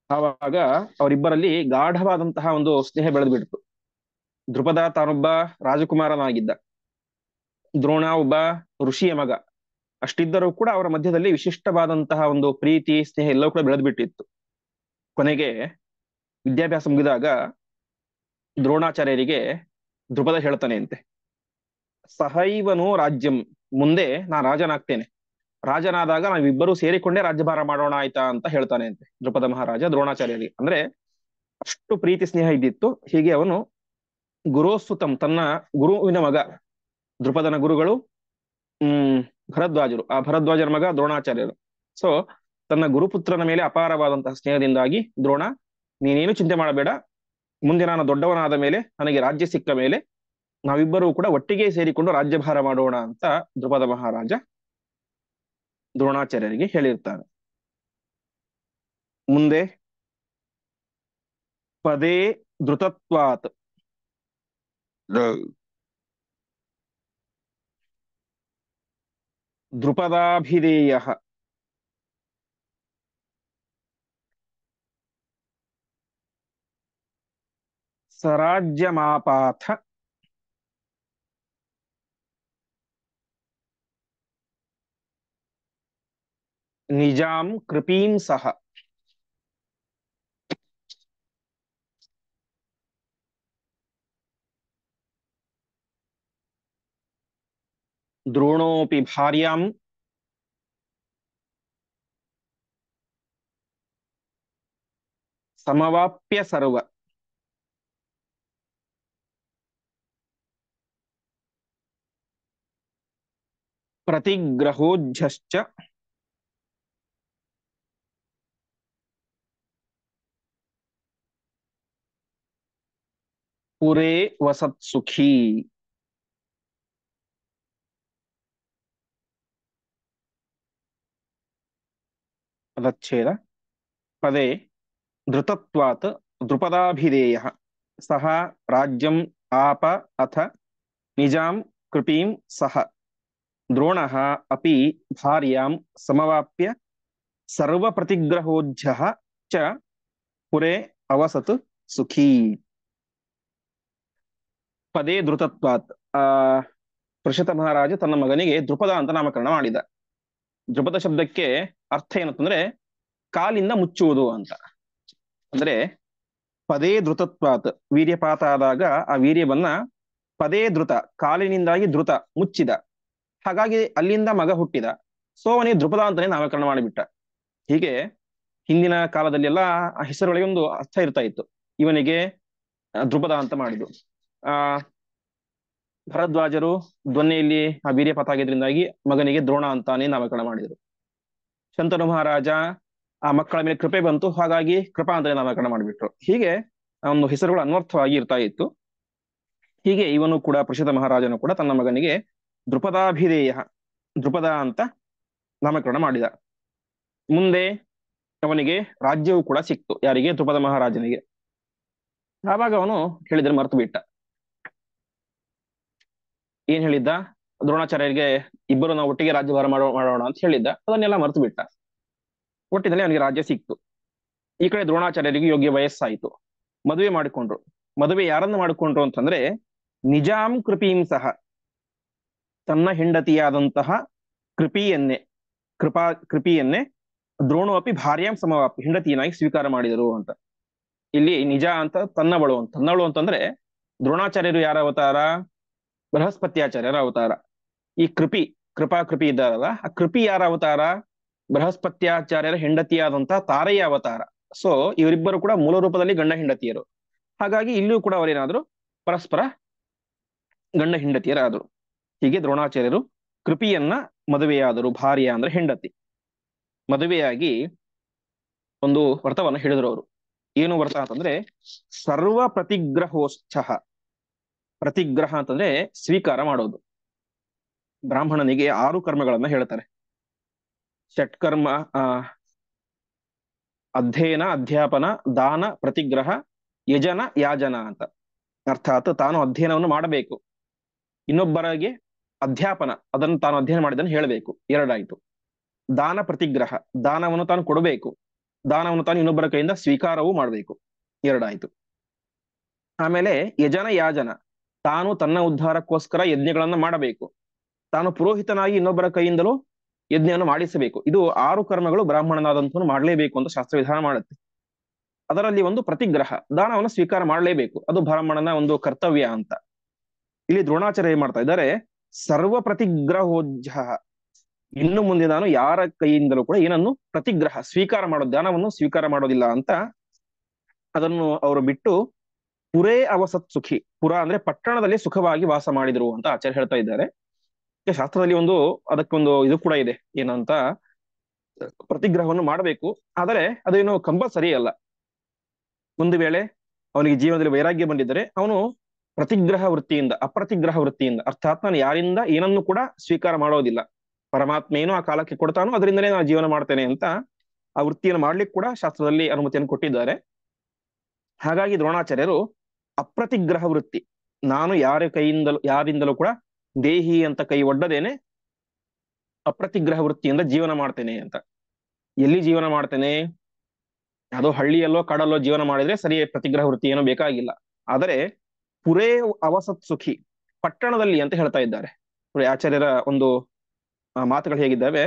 ಆವಾಗ ಅವರಿಬ್ಬರಲ್ಲಿ ಗಾಢವಾದಂತಹ ಒಂದು ಸ್ನೇಹ ಬೆಳೆದು ಬಿಡ್ತು. ದೃಪದ ತಾನೊಬ್ಬ ರಾಜಕುಮಾರನಾಗಿದ್ದ, ದ್ರೋಣ ಒಬ್ಬ ಋಷಿಯ ಮಗ. ಅಷ್ಟಿದ್ದರೂ ಕೂಡ ಅವರ ಮಧ್ಯದಲ್ಲಿ ವಿಶಿಷ್ಟವಾದಂತಹ ಒಂದು ಪ್ರೀತಿ ಸ್ನೇಹ ಎಲ್ಲವೂ ಕೂಡ ಬೆಳೆದು ಬಿಟ್ಟಿತ್ತು. ಕೊನೆಗೆ ವಿದ್ಯಾಭ್ಯಾಸ ಮುಗಿದಾಗ ದ್ರೋಣಾಚಾರ್ಯರಿಗೆ ದೃಪದ ಹೇಳ್ತಾನೆ ಅಂತೆ, ಸಹೈವನೋ ರಾಜ್ಯಂ, ಮುಂದೆ ನಾ ರಾಜನಾಗ್ತೇನೆ, ರಾಜನಾದಾಗ ನಾವಿಬ್ಬರೂ ಸೇರಿಕೊಂಡೇ ರಾಜ್ಯಭಾರ ಮಾಡೋಣ ಆಯ್ತಾ ಅಂತ ಹೇಳ್ತಾನೆ ಅಂತೆ ದೃಪದ ಮಹಾರಾಜ ದ್ರೋಣಾಚಾರ್ಯರಿಗೆ. ಅಂದ್ರೆ ಅಷ್ಟು ಪ್ರೀತಿ ಸ್ನೇಹ ಇದ್ದಿತ್ತು. ಹೀಗೆ ಅವನು ಗುರೋಸ್ತುತಂ, ತನ್ನ ಗುರುವಿನ ಮಗ, ದ್ರುಪದನ ಗುರುಗಳು ಭರದ್ವಾಜರು, ಆ ಭರದ್ವಾಜರ ಮಗ ದ್ರೋಣಾಚಾರ್ಯರು. ಸೊ ತನ್ನ ಗುರುಪುತ್ರನ ಮೇಲೆ ಅಪಾರವಾದಂತಹ ಸ್ನೇಹದಿಂದಾಗಿ, ದ್ರೋಣ ನೀನೇನು ಚಿಂತೆ ಮಾಡಬೇಡ, ಮುಂದೆ ನಾನು ದೊಡ್ಡವನಾದ ಮೇಲೆ, ನನಗೆ ರಾಜ್ಯ ಸಿಕ್ಕ ಮೇಲೆ ನಾವಿಬ್ಬರೂ ಕೂಡ ಒಟ್ಟಿಗೆ ಸೇರಿಕೊಂಡು ರಾಜ್ಯಭಾರ ಮಾಡೋಣ ಅಂತ ದ್ರುಪದ ಮಹಾರಾಜ ದ್ರೋಣಾಚಾರ್ಯರಿಗೆ ಹೇಳಿರ್ತಾನೆ. ಮುಂದೆ ಪದೇ ಧೃತತ್ವಾತ್, ದ್ರುಪದಾಭಿಧೇಯ ಸರಾಜ್ಯಮಾಪಾಥ ನಿಜಾಂ ಕೃಪೀಂ ಸಹ. ದ್ರೋಣೋಪಿ ಭಾರ್ಯಾಂ ಸಮವಾಪ್ಯ ಸರ್ವ. ಪ್ರತಿಗ್ರಹೋಜ್ಜಶ್ಚ ಪುರೇ ವಸತ್ಸುಖಿ. ಪದಚ್ಛೇದ. ಪದೇ ಧೃತತ್ವಾತ್ ದ್ರುಪದಾಭಿಧೇಯ ಸಹ ರಾಜ್ಯಂ ಆಪ ಅಥ ನಿಜಾಂ ಕೃಪೀಂ ಸಹ ದ್ರೋಣಃ ಅಪಿ ಭಾರ್ಯಾಂ ಸಮವಾಪ್ಯ ಸರ್ವಪ್ರತಿಗ್ರಹೋಜ್ಜಃ ಚ ಪುರೇ ಅವಸತ್ ಸುಖೀ. ಪದೇ ಧೃತತ್ವಾತ್, ಪೃಷತ ಮಹಾರಾಜ ತನ್ನ ಮಗನಿಗೆ ದ್ರುಪದ ಅಂತ ನಾಮಕರಣ ಮಾಡಿದ. ದ್ರುಪದ ಶಬ್ದಕ್ಕೆ ಅರ್ಥ ಏನಂತಂದ್ರೆ ಕಾಲಿಂದ ಮುಚ್ಚುವುದು ಅಂತ. ಅಂದ್ರೆ ಪದೇ ಧೃತತ್ವಾತ್, ವೀರ್ಯಪಾತ ಆದಾಗ ಆ ವೀರ್ಯವನ್ನ ಪದೇ ಧೃತ, ಕಾಲಿನಿಂದಾಗಿ ಧೃತ ಮುಚ್ಚಿದ, ಹಾಗಾಗಿ ಅಲ್ಲಿಂದ ಮಗ ಹುಟ್ಟಿದ. ಸೊ ಅವನಿಗೆ ದ್ರುಪದ ಅಂತಾನೆ ನಾಮಕರಣ ಮಾಡಿಬಿಟ್ಟ. ಹೀಗೆ ಹಿಂದಿನ ಕಾಲದಲ್ಲೆಲ್ಲ ಆ ಹೆಸರುಗಳಿಗೆ ಒಂದು ಅರ್ಥ ಇರ್ತಾ ಇತ್ತು. ಇವನಿಗೆ ದ್ರುಪದ ಅಂತ ಮಾಡಿದ್ದು. ಭರದ್ವಾಜರು ಧ್ವನಿಯಲ್ಲಿ ಆ ವೀರ್ಯಪಾತ ಆಗಿದ್ರಿಂದಾಗಿ ಮಗನಿಗೆ ದ್ರೋಣ ಅಂತಾನೆ ನಾಮಕರಣ ಮಾಡಿದರು. ಶಂತನು ಮಹಾರಾಜ ಆ ಮಕ್ಕಳ ಮೇಲೆ ಕೃಪೆ ಬಂತು, ಹಾಗಾಗಿ ಕೃಪಾ ಅಂತಾನೆ ನಾಮಕರಣ ಮಾಡಿಬಿಟ್ರು. ಹೀಗೆ ಒಂದು ಹೆಸರುಗಳು ಅನ್ವರ್ಥವಾಗಿ ಇರ್ತಾ ಇತ್ತು. ಹೀಗೆ ಇವನು ಕೂಡ, ಪೃಷತ ಮಹಾರಾಜನು ಕೂಡ ತನ್ನ ಮಗನಿಗೆ ದ್ರುಪದಾಭಿಧೇಯ, ದ್ರುಪದ ಅಂತ ನಾಮಕರಣ ಮಾಡಿದ. ಮುಂದೆ ಅವನಿಗೆ ರಾಜ್ಯವು ಕೂಡ ಸಿಕ್ತು. ಯಾರಿಗೆ? ದ್ರುಪದ ಮಹಾರಾಜನಿಗೆ. ಆವಾಗ ಅವನು ಹೇಳಿದ್ರೆ ಮರ್ತು ಬಿಟ್ಟ. ಏನ್ ಹೇಳಿದ್ದ? ದ್ರೋಣಾಚಾರ್ಯರಿಗೆ ಇಬ್ಬರು ನಾವು ಒಟ್ಟಿಗೆ ರಾಜ್ಯಭಾರ ಮಾಡೋಣ ಅಂತ ಹೇಳಿದ್ದ. ಅದನ್ನೆಲ್ಲ ಮರ್ತು ಬಿಟ್ಟ. ಒಟ್ಟಿನಲ್ಲಿ ಅವನಿಗೆ ರಾಜ್ಯ ಸಿಕ್ತು. ಈ ಕಡೆ ದ್ರೋಣಾಚಾರ್ಯರಿಗೆ ಯೋಗ್ಯ ವಯಸ್ಸಾಯಿತು, ಮದುವೆ ಮಾಡಿಕೊಂಡ್ರು. ಮದುವೆ ಯಾರನ್ನು ಮಾಡಿಕೊಂಡ್ರು ಅಂತಂದ್ರೆ ನಿಜಾಂ ಕೃಪೀಂ ಸಹ, ತನ್ನ ಹೆಂಡತಿಯಾದಂತಹ ಕೃಪಿಯನ್ನೇ, ಕೃಪಿಯನ್ನೇ ದ್ರೋಣೋಪಿ ಭಾರ್ಯಾಂ ಸಮವಾಪಿ, ಹೆಂಡತಿಯನಾಗಿ ಸ್ವೀಕಾರ ಮಾಡಿದರು ಅಂತ. ಇಲ್ಲಿ ನಿಜ ಅಂತ ತನ್ನವಳು ಅಂತ. ತನ್ನವಳು ಅಂತಂದ್ರೆ ದ್ರೋಣಾಚಾರ್ಯರು ಯಾರ ಅವತಾರ? ಬೃಹಸ್ಪತ್ಯಾಚಾರ್ಯರ ಅವತಾರ. ಈ ಕೃಪಿ ಇದ್ದಾರಲ್ಲ, ಆ ಕೃಪಿ ಯಾರ ಅವತಾರ? ಬೃಹಸ್ಪತ್ಯಾಚಾರ್ಯರ ಹೆಂಡತಿಯಾದಂತಹ ತಾರೆಯ ಅವತಾರ. ಸೊ ಇವರಿಬ್ಬರು ಕೂಡ ಮೂಲ ರೂಪದಲ್ಲಿ ಗಂಡ ಹೆಂಡತಿಯರು. ಹಾಗಾಗಿ ಇಲ್ಲಿಯೂ ಕೂಡ ಅವರೇನಾದ್ರು ಪರಸ್ಪರ ಗಂಡ ಹೆಂಡತಿಯರಾದರು. ಹೀಗೆ ದ್ರೋಣಾಚಾರ್ಯರು ಕೃಪಿಯನ್ನ ಮದುವೆಯಾದರು. ಭಾರ್ಯ ಅಂದ್ರೆ ಹೆಂಡತಿ. ಮದುವೆಯಾಗಿ ಒಂದು ವ್ರತವನ್ನು ಹೇಳಿದ್ರು ಅವರು. ಏನು ವ್ರತ ಅಂತಂದ್ರೆ ಸರ್ವ ಪ್ರತಿಗ್ರಹೋಶ್ಚ. ಪ್ರತಿಗ್ರಹ ಅಂತಂದ್ರೆ ಸ್ವೀಕಾರ ಮಾಡೋದು. ಬ್ರಾಹ್ಮಣನಿಗೆ 6 ಕರ್ಮಗಳನ್ನ ಹೇಳ್ತಾರೆ. ಷಟ್ಕರ್ಮ, ಅಧ್ಯಯನ, ಅಧ್ಯಾಪನ, ದಾನ, ಪ್ರತಿಗ್ರಹ, ಯಜನ, ಯಾಜನ ಅಂತ. ಅರ್ಥಾತ್ ತಾನು ಅಧ್ಯಯನವನ್ನು ಮಾಡಬೇಕು, ಇನ್ನೊಬ್ಬರಿಗೆ ಅಧ್ಯಾಪನ, ಅದನ್ನು ತಾನು ಅಧ್ಯಯನ ಮಾಡಿದ್ದನ್ನು ಹೇಳಬೇಕು, 2 ಆಯ್ತು. ದಾನ ಪ್ರತಿಗ್ರಹ, ದಾನವನ್ನು ತಾನು ಕೊಡಬೇಕು, ದಾನವನ್ನು ತಾನು ಇನ್ನೊಬ್ಬರ ಕೈಯಿಂದ ಸ್ವೀಕಾರವೂ ಮಾಡಬೇಕು, 2 ಆಯ್ತು. ಆಮೇಲೆ ಯಜನ, ಯಾಜನ, ತಾನು ತನ್ನ ಉದ್ಧಾರಕ್ಕೋಸ್ಕರ ಯಜ್ಞಗಳನ್ನ ಮಾಡಬೇಕು, ತಾನು ಪುರೋಹಿತನಾಗಿ ಇನ್ನೊಬ್ಬರ ಕೈಯಿಂದಲೂ ಯಜ್ಞವನ್ನು ಮಾಡಿಸಬೇಕು. ಇದು 6 ಕರ್ಮಗಳು ಬ್ರಾಹ್ಮಣನಾದಂತನು ಮಾಡಲೇಬೇಕು ಅಂತ ಶಾಸ್ತ್ರ ವಿಧಾನ ಮಾಡುತ್ತೆ. ಅದರಲ್ಲಿ ಒಂದು ಪ್ರತಿಗ್ರಹ, ದಾನವನ್ನು ಸ್ವೀಕಾರ ಮಾಡಲೇಬೇಕು, ಅದು ಬ್ರಾಹ್ಮಣನ ಒಂದು ಕರ್ತವ್ಯ ಅಂತ. ಇಲ್ಲಿ ದ್ರೋಣಾಚಾರ್ಯ ಏನ್ ಮಾಡ್ತಾ ಇದ್ದಾರೆ? ಸರ್ವ ಪ್ರತಿಗ್ರಹೋಜ್ಜ, ಇನ್ನು ಮುಂದೆ ನಾನು ಯಾರ ಕೈಯಿಂದಲೂ ಕೂಡ ಏನನ್ನು ಪ್ರತಿಗ್ರಹ ಸ್ವೀಕಾರ ಮಾಡೋದು, ದಾನವನ್ನು ಸ್ವೀಕಾರ ಮಾಡೋದಿಲ್ಲ ಅಂತ ಅದನ್ನು ಅವರು ಬಿಟ್ಟು ಪುರೇ ಅವಸತ್ ಸುಖಿ. ಪುರ ಅಂದ್ರೆ ಪಟ್ಟಣದಲ್ಲಿ ಸುಖವಾಗಿ ವಾಸ ಮಾಡಿದ್ರು ಅಂತ ಆಚಾರ್ಯ ಹೇಳ್ತಾ ಇದ್ದಾರೆ. ಶಾಸ್ತ್ರದಲ್ಲಿ ಅದಕ್ಕೊಂದು ಇದು ಕೂಡ ಇದೆ, ಏನಂತ, ಪ್ರತಿಗ್ರಹವನ್ನು ಮಾಡಬೇಕು, ಆದರೆ ಅದೇನು ಕಂಪಲ್ಸರಿ ಅಲ್ಲ. ಒಂದು ವೇಳೆ ಅವನಿಗೆ ಜೀವನದಲ್ಲಿ ವೈರಾಗ್ಯ ಬಂದಿದ್ದರೆ ಅವನು ಪ್ರತಿಗ್ರಹ ವೃತ್ತಿಯಿಂದ, ಅಪ್ರತಿಗ್ರಹ ವೃತ್ತಿಯಿಂದ, ಅರ್ಥಾತ್ ನಾನು ಯಾರಿಂದ ಏನನ್ನು ಕೂಡ ಸ್ವೀಕಾರ ಮಾಡೋದಿಲ್ಲ, ಪರಮಾತ್ಮ ಏನು ಆ ಕಾಲಕ್ಕೆ ಕೊಡ್ತಾನೋ ಅದರಿಂದಲೇ ನಾನು ಜೀವನ ಮಾಡ್ತೇನೆ ಅಂತ ಆ ವೃತ್ತಿಯನ್ನು ಮಾಡ್ಲಿಕ್ಕೆ ಕೂಡ ಶಾಸ್ತ್ರದಲ್ಲಿ ಅನುಮತಿಯನ್ನು ಕೊಟ್ಟಿದ್ದಾರೆ. ಹಾಗಾಗಿ ದ್ರೋಣಾಚಾರ್ಯರು ಅಪ್ರತಿಗ್ರಹ ವೃತ್ತಿ, ನಾನು ಯಾರಿಂದಲೂ ಕೂಡ ದೇಹಿ ಅಂತ ಕೈ ಒಡ್ಡದೇನೆ ಅಪ್ರತಿಗ್ರಹ ವೃತ್ತಿಯಿಂದ ಜೀವನ ಮಾಡ್ತೇನೆ ಅಂತ. ಎಲ್ಲಿ ಜೀವನ ಮಾಡ್ತೇನೆ? ಯಾವುದೋ ಹಳ್ಳಿಯಲ್ಲೋ ಕಾಡಲ್ಲೋ ಜೀವನ ಮಾಡಿದ್ರೆ ಸರಿ, ಪ್ರತಿಗ್ರಹ ವೃತ್ತಿ ಏನೋ ಬೇಕಾಗಿಲ್ಲ. ಆದರೆ ಪುರೇ ಅವಸತ್ ಸುಖಿ, ಪಟ್ಟಣದಲ್ಲಿ ಅಂತ ಹೇಳ್ತಾ ಇದ್ದಾರೆ. ಆಚಾರ್ಯರ ಒಂದು ಮಾತುಗಳು ಹೇಗಿದ್ದಾವೆ,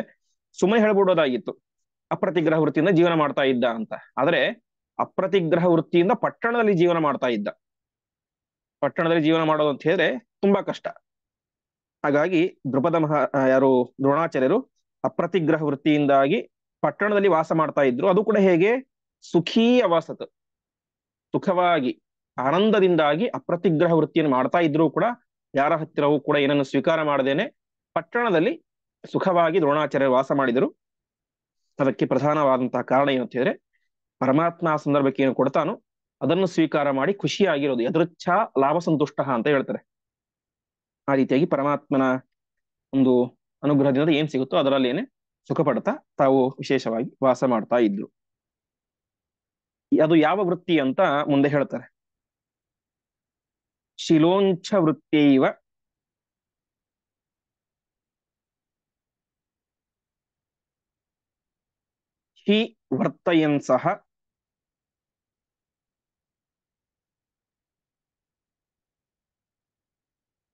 ಸುಮ್ಮನೆ ಹೇಳ್ಬಿಡೋದಾಗಿತ್ತು ಅಪ್ರತಿಗ್ರಹ ವೃತ್ತಿಯಿಂದ ಜೀವನ ಮಾಡ್ತಾ ಇದ್ದ ಅಂತ. ಆದರೆ ಅಪ್ರತಿಗ್ರಹ ವೃತ್ತಿಯಿಂದ ಪಟ್ಟಣದಲ್ಲಿ ಜೀವನ ಮಾಡ್ತಾ ಇದ್ದ. ಪಟ್ಟಣದಲ್ಲಿ ಜೀವನ ಮಾಡೋದು ಅಂತ ಹೇಳಿದ್ರೆ ತುಂಬಾ ಕಷ್ಟ. ಹಾಗಾಗಿ ಯಾರು ದ್ರೋಣಾಚಾರ್ಯರು ಅಪ್ರತಿಗ್ರಹ ವೃತ್ತಿಯಿಂದಾಗಿ ಪಟ್ಟಣದಲ್ಲಿ ವಾಸ ಮಾಡ್ತಾ ಇದ್ರು. ಅದು ಕೂಡ ಹೇಗೆ? ಸುಖೀ ಅವಸತ್, ಸುಖವಾಗಿ ಆನಂದದಿಂದಾಗಿ ಅಪ್ರತಿಗ್ರಹ ವೃತ್ತಿಯನ್ನು ಮಾಡ್ತಾ ಇದ್ರು ಕೂಡ ಯಾರ ಹತ್ತಿರವೂ ಕೂಡ ಏನನ್ನು ಸ್ವೀಕಾರ ಮಾಡದೇನೆ ಪಟ್ಟಣದಲ್ಲಿ ಸುಖವಾಗಿ ದ್ರೋಣಾಚಾರ್ಯರು ವಾಸ ಮಾಡಿದರು. ಅದಕ್ಕೆ ಪ್ರಧಾನವಾದಂತಹ ಕಾರಣ ಏನು ಅಂತ ಹೇಳಿದ್ರೆ, ಪರಮಾತ್ಮ ಆ ಸಂದರ್ಭಕ್ಕೆ ಏನು ಕೊಡ್ತಾನೋ ಅದನ್ನು ಸ್ವೀಕಾರ ಮಾಡಿ ಖುಷಿಯಾಗಿರೋದು, ಯದೃಚ್ಛ ಲಾಭ ಸಂತುಷ್ಟ ಅಂತ ಹೇಳ್ತಾರೆ. ಆ ರೀತಿಯಾಗಿ ಪರಮಾತ್ಮನ ಒಂದು ಅನುಗ್ರಹದಿಂದ ಏನ್ ಸಿಗುತ್ತೋ ಅದರಲ್ಲೇನೆ ಸುಖ ಪಡ್ತಾ ತಾವು ವಿಶೇಷವಾಗಿ ವಾಸ ಮಾಡ್ತಾ ಇದ್ರು. ಅದು ಯಾವ ವೃತ್ತಿ ಅಂತ ಮುಂದೆ ಹೇಳ್ತಾರೆ. ಶಿಲೋಂಚ ವೃತ್ತಿಯೈವ ಹಿ ವರ್ತಯನ್ ಸಹ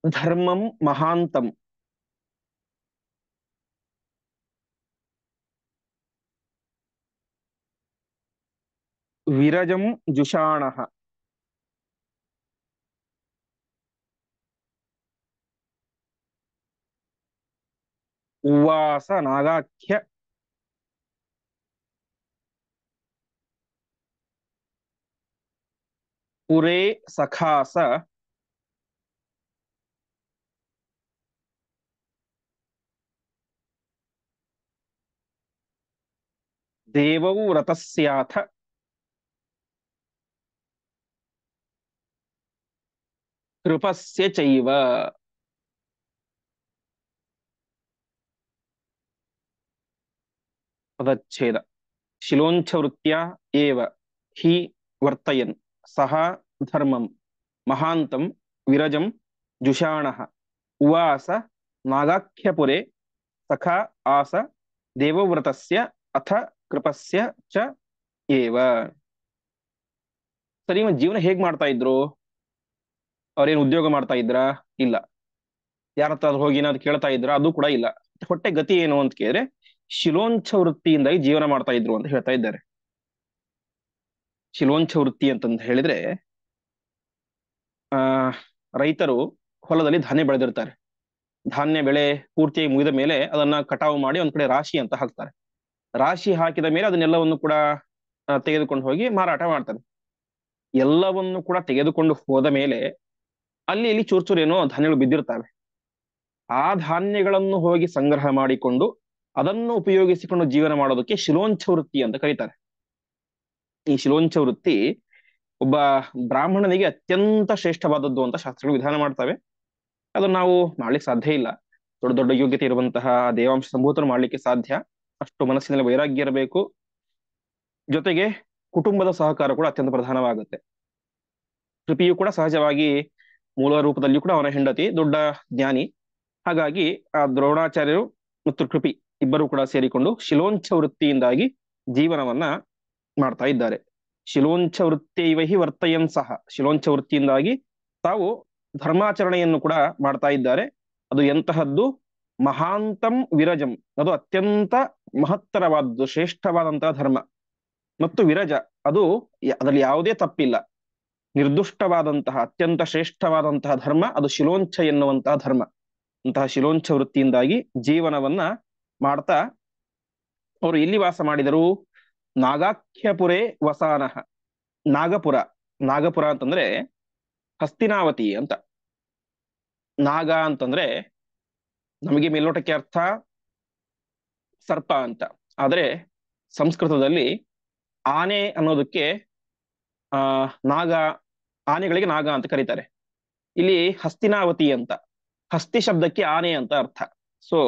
ಧರ್ಮಂ ಮಹಾಂತಂ ವಿರಜಂ ಜುಷಾಣಃ ಉವಾಸ ನಾಗಾಖ್ಯ ಪುರೇ ಸಖಾಸ ದೇವೌ ವ್ರತಸ್ಯಾಥ ಕೃಪಸ್ಯ ಚೈವ. ಪದಚ್ಛೇದ. ಶಿಲೋಂಚ ವೃತ್ತ್ಯ ಏವ ಹಿ ವರ್ತಯನ್ ಸಹ ಧರ್ಮಂ ಮಹಾಂತಂ ವಿರಜಂ ಜುಷಾಣಃ ಉವಾಸ ನಾಗಾಖ್ಯಪುರೇ ಸಖ ಆಸ ದೇವವ್ರತಸ್ಯ ಅಥ ಕೃಪಸ್ಯ ಚ ಏವ. ಸರಿ, ಇವ ಜೀವನ ಹೇಗ್ ಮಾಡ್ತಾ ಇದ್ರು? ಅವ್ರೇನು ಉದ್ಯೋಗ ಮಾಡ್ತಾ ಇದ್ರಾ? ಇಲ್ಲ. ಯಾರ ಹತ್ರ ಹೋಗಿ ಏನಾದ್ರು ಕೇಳ್ತಾ ಇದ್ರ? ಅದು ಕೂಡ ಇಲ್ಲ. ಹೊಟ್ಟೆ ಗತಿ ಏನು ಅಂತ ಕೇಳಿದ್ರೆ ಶಿಲೋಂಚ ವೃತ್ತಿಯಿಂದಾಗಿ ಜೀವನ ಮಾಡ್ತಾ ಇದ್ರು ಅಂತ ಹೇಳ್ತಾ ಇದ್ದಾರೆ. ಶಿಲೋಂಚ ವೃತ್ತಿ ಅಂತಂತ ಹೇಳಿದ್ರೆ, ಆ ರೈತರು ಹೊಲದಲ್ಲಿ ಧಾನ್ಯ ಬೆಳೆದಿರ್ತಾರೆ. ಧಾನ್ಯ ಬೆಳೆ ಪೂರ್ತಿಯಾಗಿ ಮುಗಿದ ಮೇಲೆ ಅದನ್ನ ಕಟಾವು ಮಾಡಿ ಒಂದ್ ಕಡೆ ರಾಶಿ ಅಂತ ಹಾಕ್ತಾರೆ. ರಾಶಿ ಹಾಕಿದ ಮೇಲೆ ಅದನ್ನೆಲ್ಲವನ್ನು ಕೂಡ ತೆಗೆದುಕೊಂಡು ಹೋಗಿ ಮಾರಾಟ ಮಾಡ್ತಾರೆ. ಎಲ್ಲವನ್ನು ಕೂಡ ತೆಗೆದುಕೊಂಡು ಹೋದ ಮೇಲೆ ಅಲ್ಲಿ ಇಲ್ಲಿ ಚೂರ್ ಏನೋ ಧಾನ್ಯಗಳು ಬಿದ್ದಿರ್ತವೆ. ಆ ಧಾನ್ಯಗಳನ್ನು ಹೋಗಿ ಸಂಗ್ರಹ ಮಾಡಿಕೊಂಡು ಅದನ್ನು ಉಪಯೋಗಿಸಿಕೊಂಡು ಜೀವನ ಮಾಡೋದಕ್ಕೆ ಶಿಲೋಂಚ ವೃತ್ತಿ ಅಂತ ಕರೀತಾರೆ. ಈ ಶಿಲೋಂಚ ವೃತ್ತಿ ಒಬ್ಬ ಬ್ರಾಹ್ಮಣನಿಗೆ ಅತ್ಯಂತ ಶ್ರೇಷ್ಠವಾದದ್ದು ಅಂತ ಶಾಸ್ತ್ರಗಳು ವಿಧಾನ ಮಾಡ್ತವೆ. ಅದನ್ನು ನಾವು ಮಾಡ್ಲಿಕ್ಕೆ ಸಾಧ್ಯ ಇಲ್ಲ. ದೊಡ್ಡ ದೊಡ್ಡ ಯೋಗ್ಯತೆ ಇರುವಂತಹ ದೇವಾಂಶ ಸಂಭೂತರು ಮಾಡ್ಲಿಕ್ಕೆ ಸಾಧ್ಯ. ಅಷ್ಟು ಮನಸ್ಸಿನಲ್ಲಿ ವೈರಾಗ್ಯ ಇರಬೇಕು. ಜೊತೆಗೆ ಕುಟುಂಬದ ಸಹಕಾರ ಕೂಡ ಅತ್ಯಂತ ಪ್ರಧಾನವಾಗುತ್ತೆ. ಕೃಪಿಯು ಕೂಡ ಸಹಜವಾಗಿ ಮೂಲ ರೂಪದಲ್ಲಿಯೂ ಕೂಡ ಅವನ ಹೆಂಡತಿ ದೊಡ್ಡ ಜ್ಞಾನಿ. ಹಾಗಾಗಿ ಆ ದ್ರೋಣಾಚಾರ್ಯರು ಮತ್ತು ಕೃಪಿ ಇಬ್ಬರು ಕೂಡ ಸೇರಿಕೊಂಡು ಶಿಲೋಂಚ ವೃತ್ತಿಯಿಂದಾಗಿ ಜೀವನವನ್ನ ಮಾಡ್ತಾ ಇದ್ದಾರೆ. ಶಿಲೋಂಚ ವೃತ್ತಿಯೈವಹಿ ವರ್ತಯನ್ ಸಹ, ಶಿಲೋಂಚ ವೃತ್ತಿಯಿಂದಾಗಿ ತಾವು ಧರ್ಮಾಚರಣೆಯನ್ನು ಕೂಡ ಮಾಡ್ತಾ ಇದ್ದಾರೆ. ಅದು ಎಂತಹದ್ದು? ಮಹಾಂತಂ ವಿರಜಂ, ಅದು ಅತ್ಯಂತ ಮಹತ್ತರವಾದದ್ದು, ಶ್ರೇಷ್ಠವಾದಂತಹ ಧರ್ಮ. ಮತ್ತು ವಿರಜ, ಅದು ಅದರಲ್ಲಿ ಯಾವುದೇ ತಪ್ಪಿಲ್ಲ, ನಿರ್ದುಷ್ಟವಾದಂತಹ ಅತ್ಯಂತ ಶ್ರೇಷ್ಠವಾದಂತಹ ಧರ್ಮ ಅದು ಶಿಲೋಂಚ ಎನ್ನುವಂತಹ ಧರ್ಮ. ಅಂತಹ ಶಿಲೋಂಚ ವೃತ್ತಿಯಿಂದಾಗಿ ಜೀವನವನ್ನ ಮಾಡ್ತಾ ಅವರು ಎಲ್ಲಿ ವಾಸ ಮಾಡಿದರು? ನಾಗಾಖ್ಯಪುರೇ ವಸಾನಃ. ನಾಗಪುರ, ನಾಗಪುರ ಅಂತಂದ್ರೆ ಹಸ್ತಿನಾವತಿ ಅಂತ. ನಾಗ ಅಂತಂದ್ರೆ ನಮಗೆ ಮೇಲ್ನೋಟಕ್ಕೆ ಅರ್ಥ ಸರ್ಪ ಅಂತ, ಆದ್ರೆ ಸಂಸ್ಕೃತದಲ್ಲಿ ಆನೆ ಅನ್ನೋದಕ್ಕೆ ಆ ನಾಗ, ಆನೆಗಳಿಗೆ ನಾಗ ಅಂತ ಕರೀತಾರೆ. ಇಲ್ಲಿ ಹಸ್ತಿನಾವತಿ ಅಂತ, ಹಸ್ತಿ ಶಬ್ದಕ್ಕೆ ಆನೆ ಅಂತ ಅರ್ಥ. ಸೊ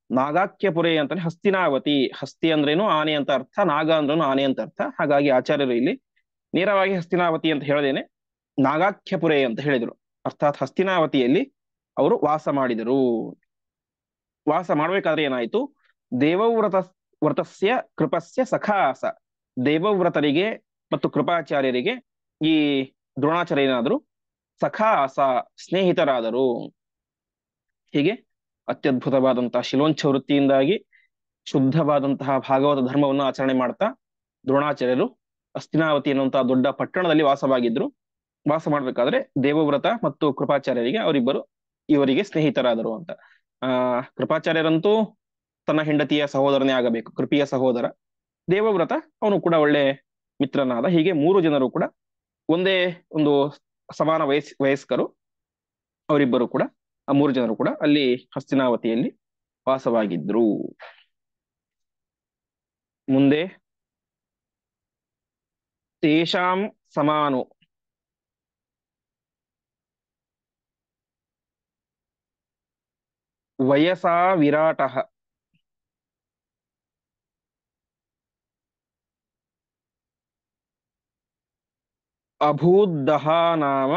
ನಾಗಾಕ್ಯಪುರೆ ಅಂತಾನೆ ಹಸ್ತಿನಾವತಿ. ಹಸ್ತಿ ಅಂದ್ರೇನು ಆನೆ ಅಂತ ಅರ್ಥ, ನಾಗ ಅಂದ್ರೇನು ಆನೆ ಅಂತ ಅರ್ಥ. ಹಾಗಾಗಿ ಆಚಾರ್ಯರು ಇಲ್ಲಿ ನೇರವಾಗಿ ಹಸ್ತಿನಾವತಿ ಅಂತ ಹೇಳದೇನೆ ನಾಗಾಖ್ಯಪುರೆ ಅಂತ ಹೇಳಿದರು. ಅರ್ಥಾತ್ ಹಸ್ತಿನಾವತಿಯಲ್ಲಿ ಅವರು ವಾಸ ಮಾಡಿದರು. ವಾಸ ಮಾಡ್ಬೇಕಾದ್ರೆ ಏನಾಯ್ತು, ದೇವವ್ರತ ವ್ರತಸ್ಯ ಕೃಪಸ್ಯ ಸಖಾಸ. ದೇವವ್ರತರಿಗೆ ಮತ್ತು ಕೃಪಾಚಾರ್ಯರಿಗೆ ಈ ದ್ರೋಣಾಚಾರ್ಯ ಏನಾದ್ರು ಸಖಾಸ, ಸ್ನೇಹಿತರಾದರು. ಹೀಗೆ ಅತ್ಯದ್ಭುತವಾದಂತಹ ಶಿಲೋಂಚ ವೃತ್ತಿಯಿಂದಾಗಿ ಶುದ್ಧವಾದಂತಹ ಭಾಗವತ ಧರ್ಮವನ್ನು ಆಚರಣೆ ಮಾಡ್ತಾ ದ್ರೋಣಾಚಾರ್ಯರು ಹಸ್ತಿನಾವತಿ ಎನ್ನುವಂತಹ ದೊಡ್ಡ ಪಟ್ಟಣದಲ್ಲಿ ವಾಸವಾಗಿದ್ರು. ವಾಸ ಮಾಡ್ಬೇಕಾದ್ರೆ ದೇವವ್ರತ ಮತ್ತು ಕೃಪಾಚಾರ್ಯರಿಗೆ ಅವರಿಬ್ಬರು ಇವರಿಗೆ ಸ್ನೇಹಿತರಾದರು ಅಂತ. ಕೃಪಾಚಾರ್ಯರಂತೂ ತನ್ನ ಹೆಂಡತಿಯ ಸಹೋದರನೇ ಆಗಬೇಕು, ಕೃಪಿಯ ಸಹೋದರ. ದೇವವ್ರತ ಅವನು ಕೂಡ ಒಳ್ಳೆ ಮಿತ್ರನಾದ. ಹೀಗೆ ಮೂರು ಜನರು ಕೂಡ ಒಂದೇ ಒಂದು ಸಮಾನ ವಯಸ್ಕರು. ಅವರಿಬ್ಬರು ಕೂಡ, ಆ ಮೂರು ಜನರು ಕೂಡ ಅಲ್ಲಿ ಹಸ್ತಿನಾವತಿಯಲ್ಲಿ ವಾಸವಾಗಿದ್ರು. ಮುಂದೆ ತೇಷಾಂ ಸಮಾನು ವಯಸಾ ವಿರಾಟಃ ಅಭೂದ್ದಹ ನಾಮ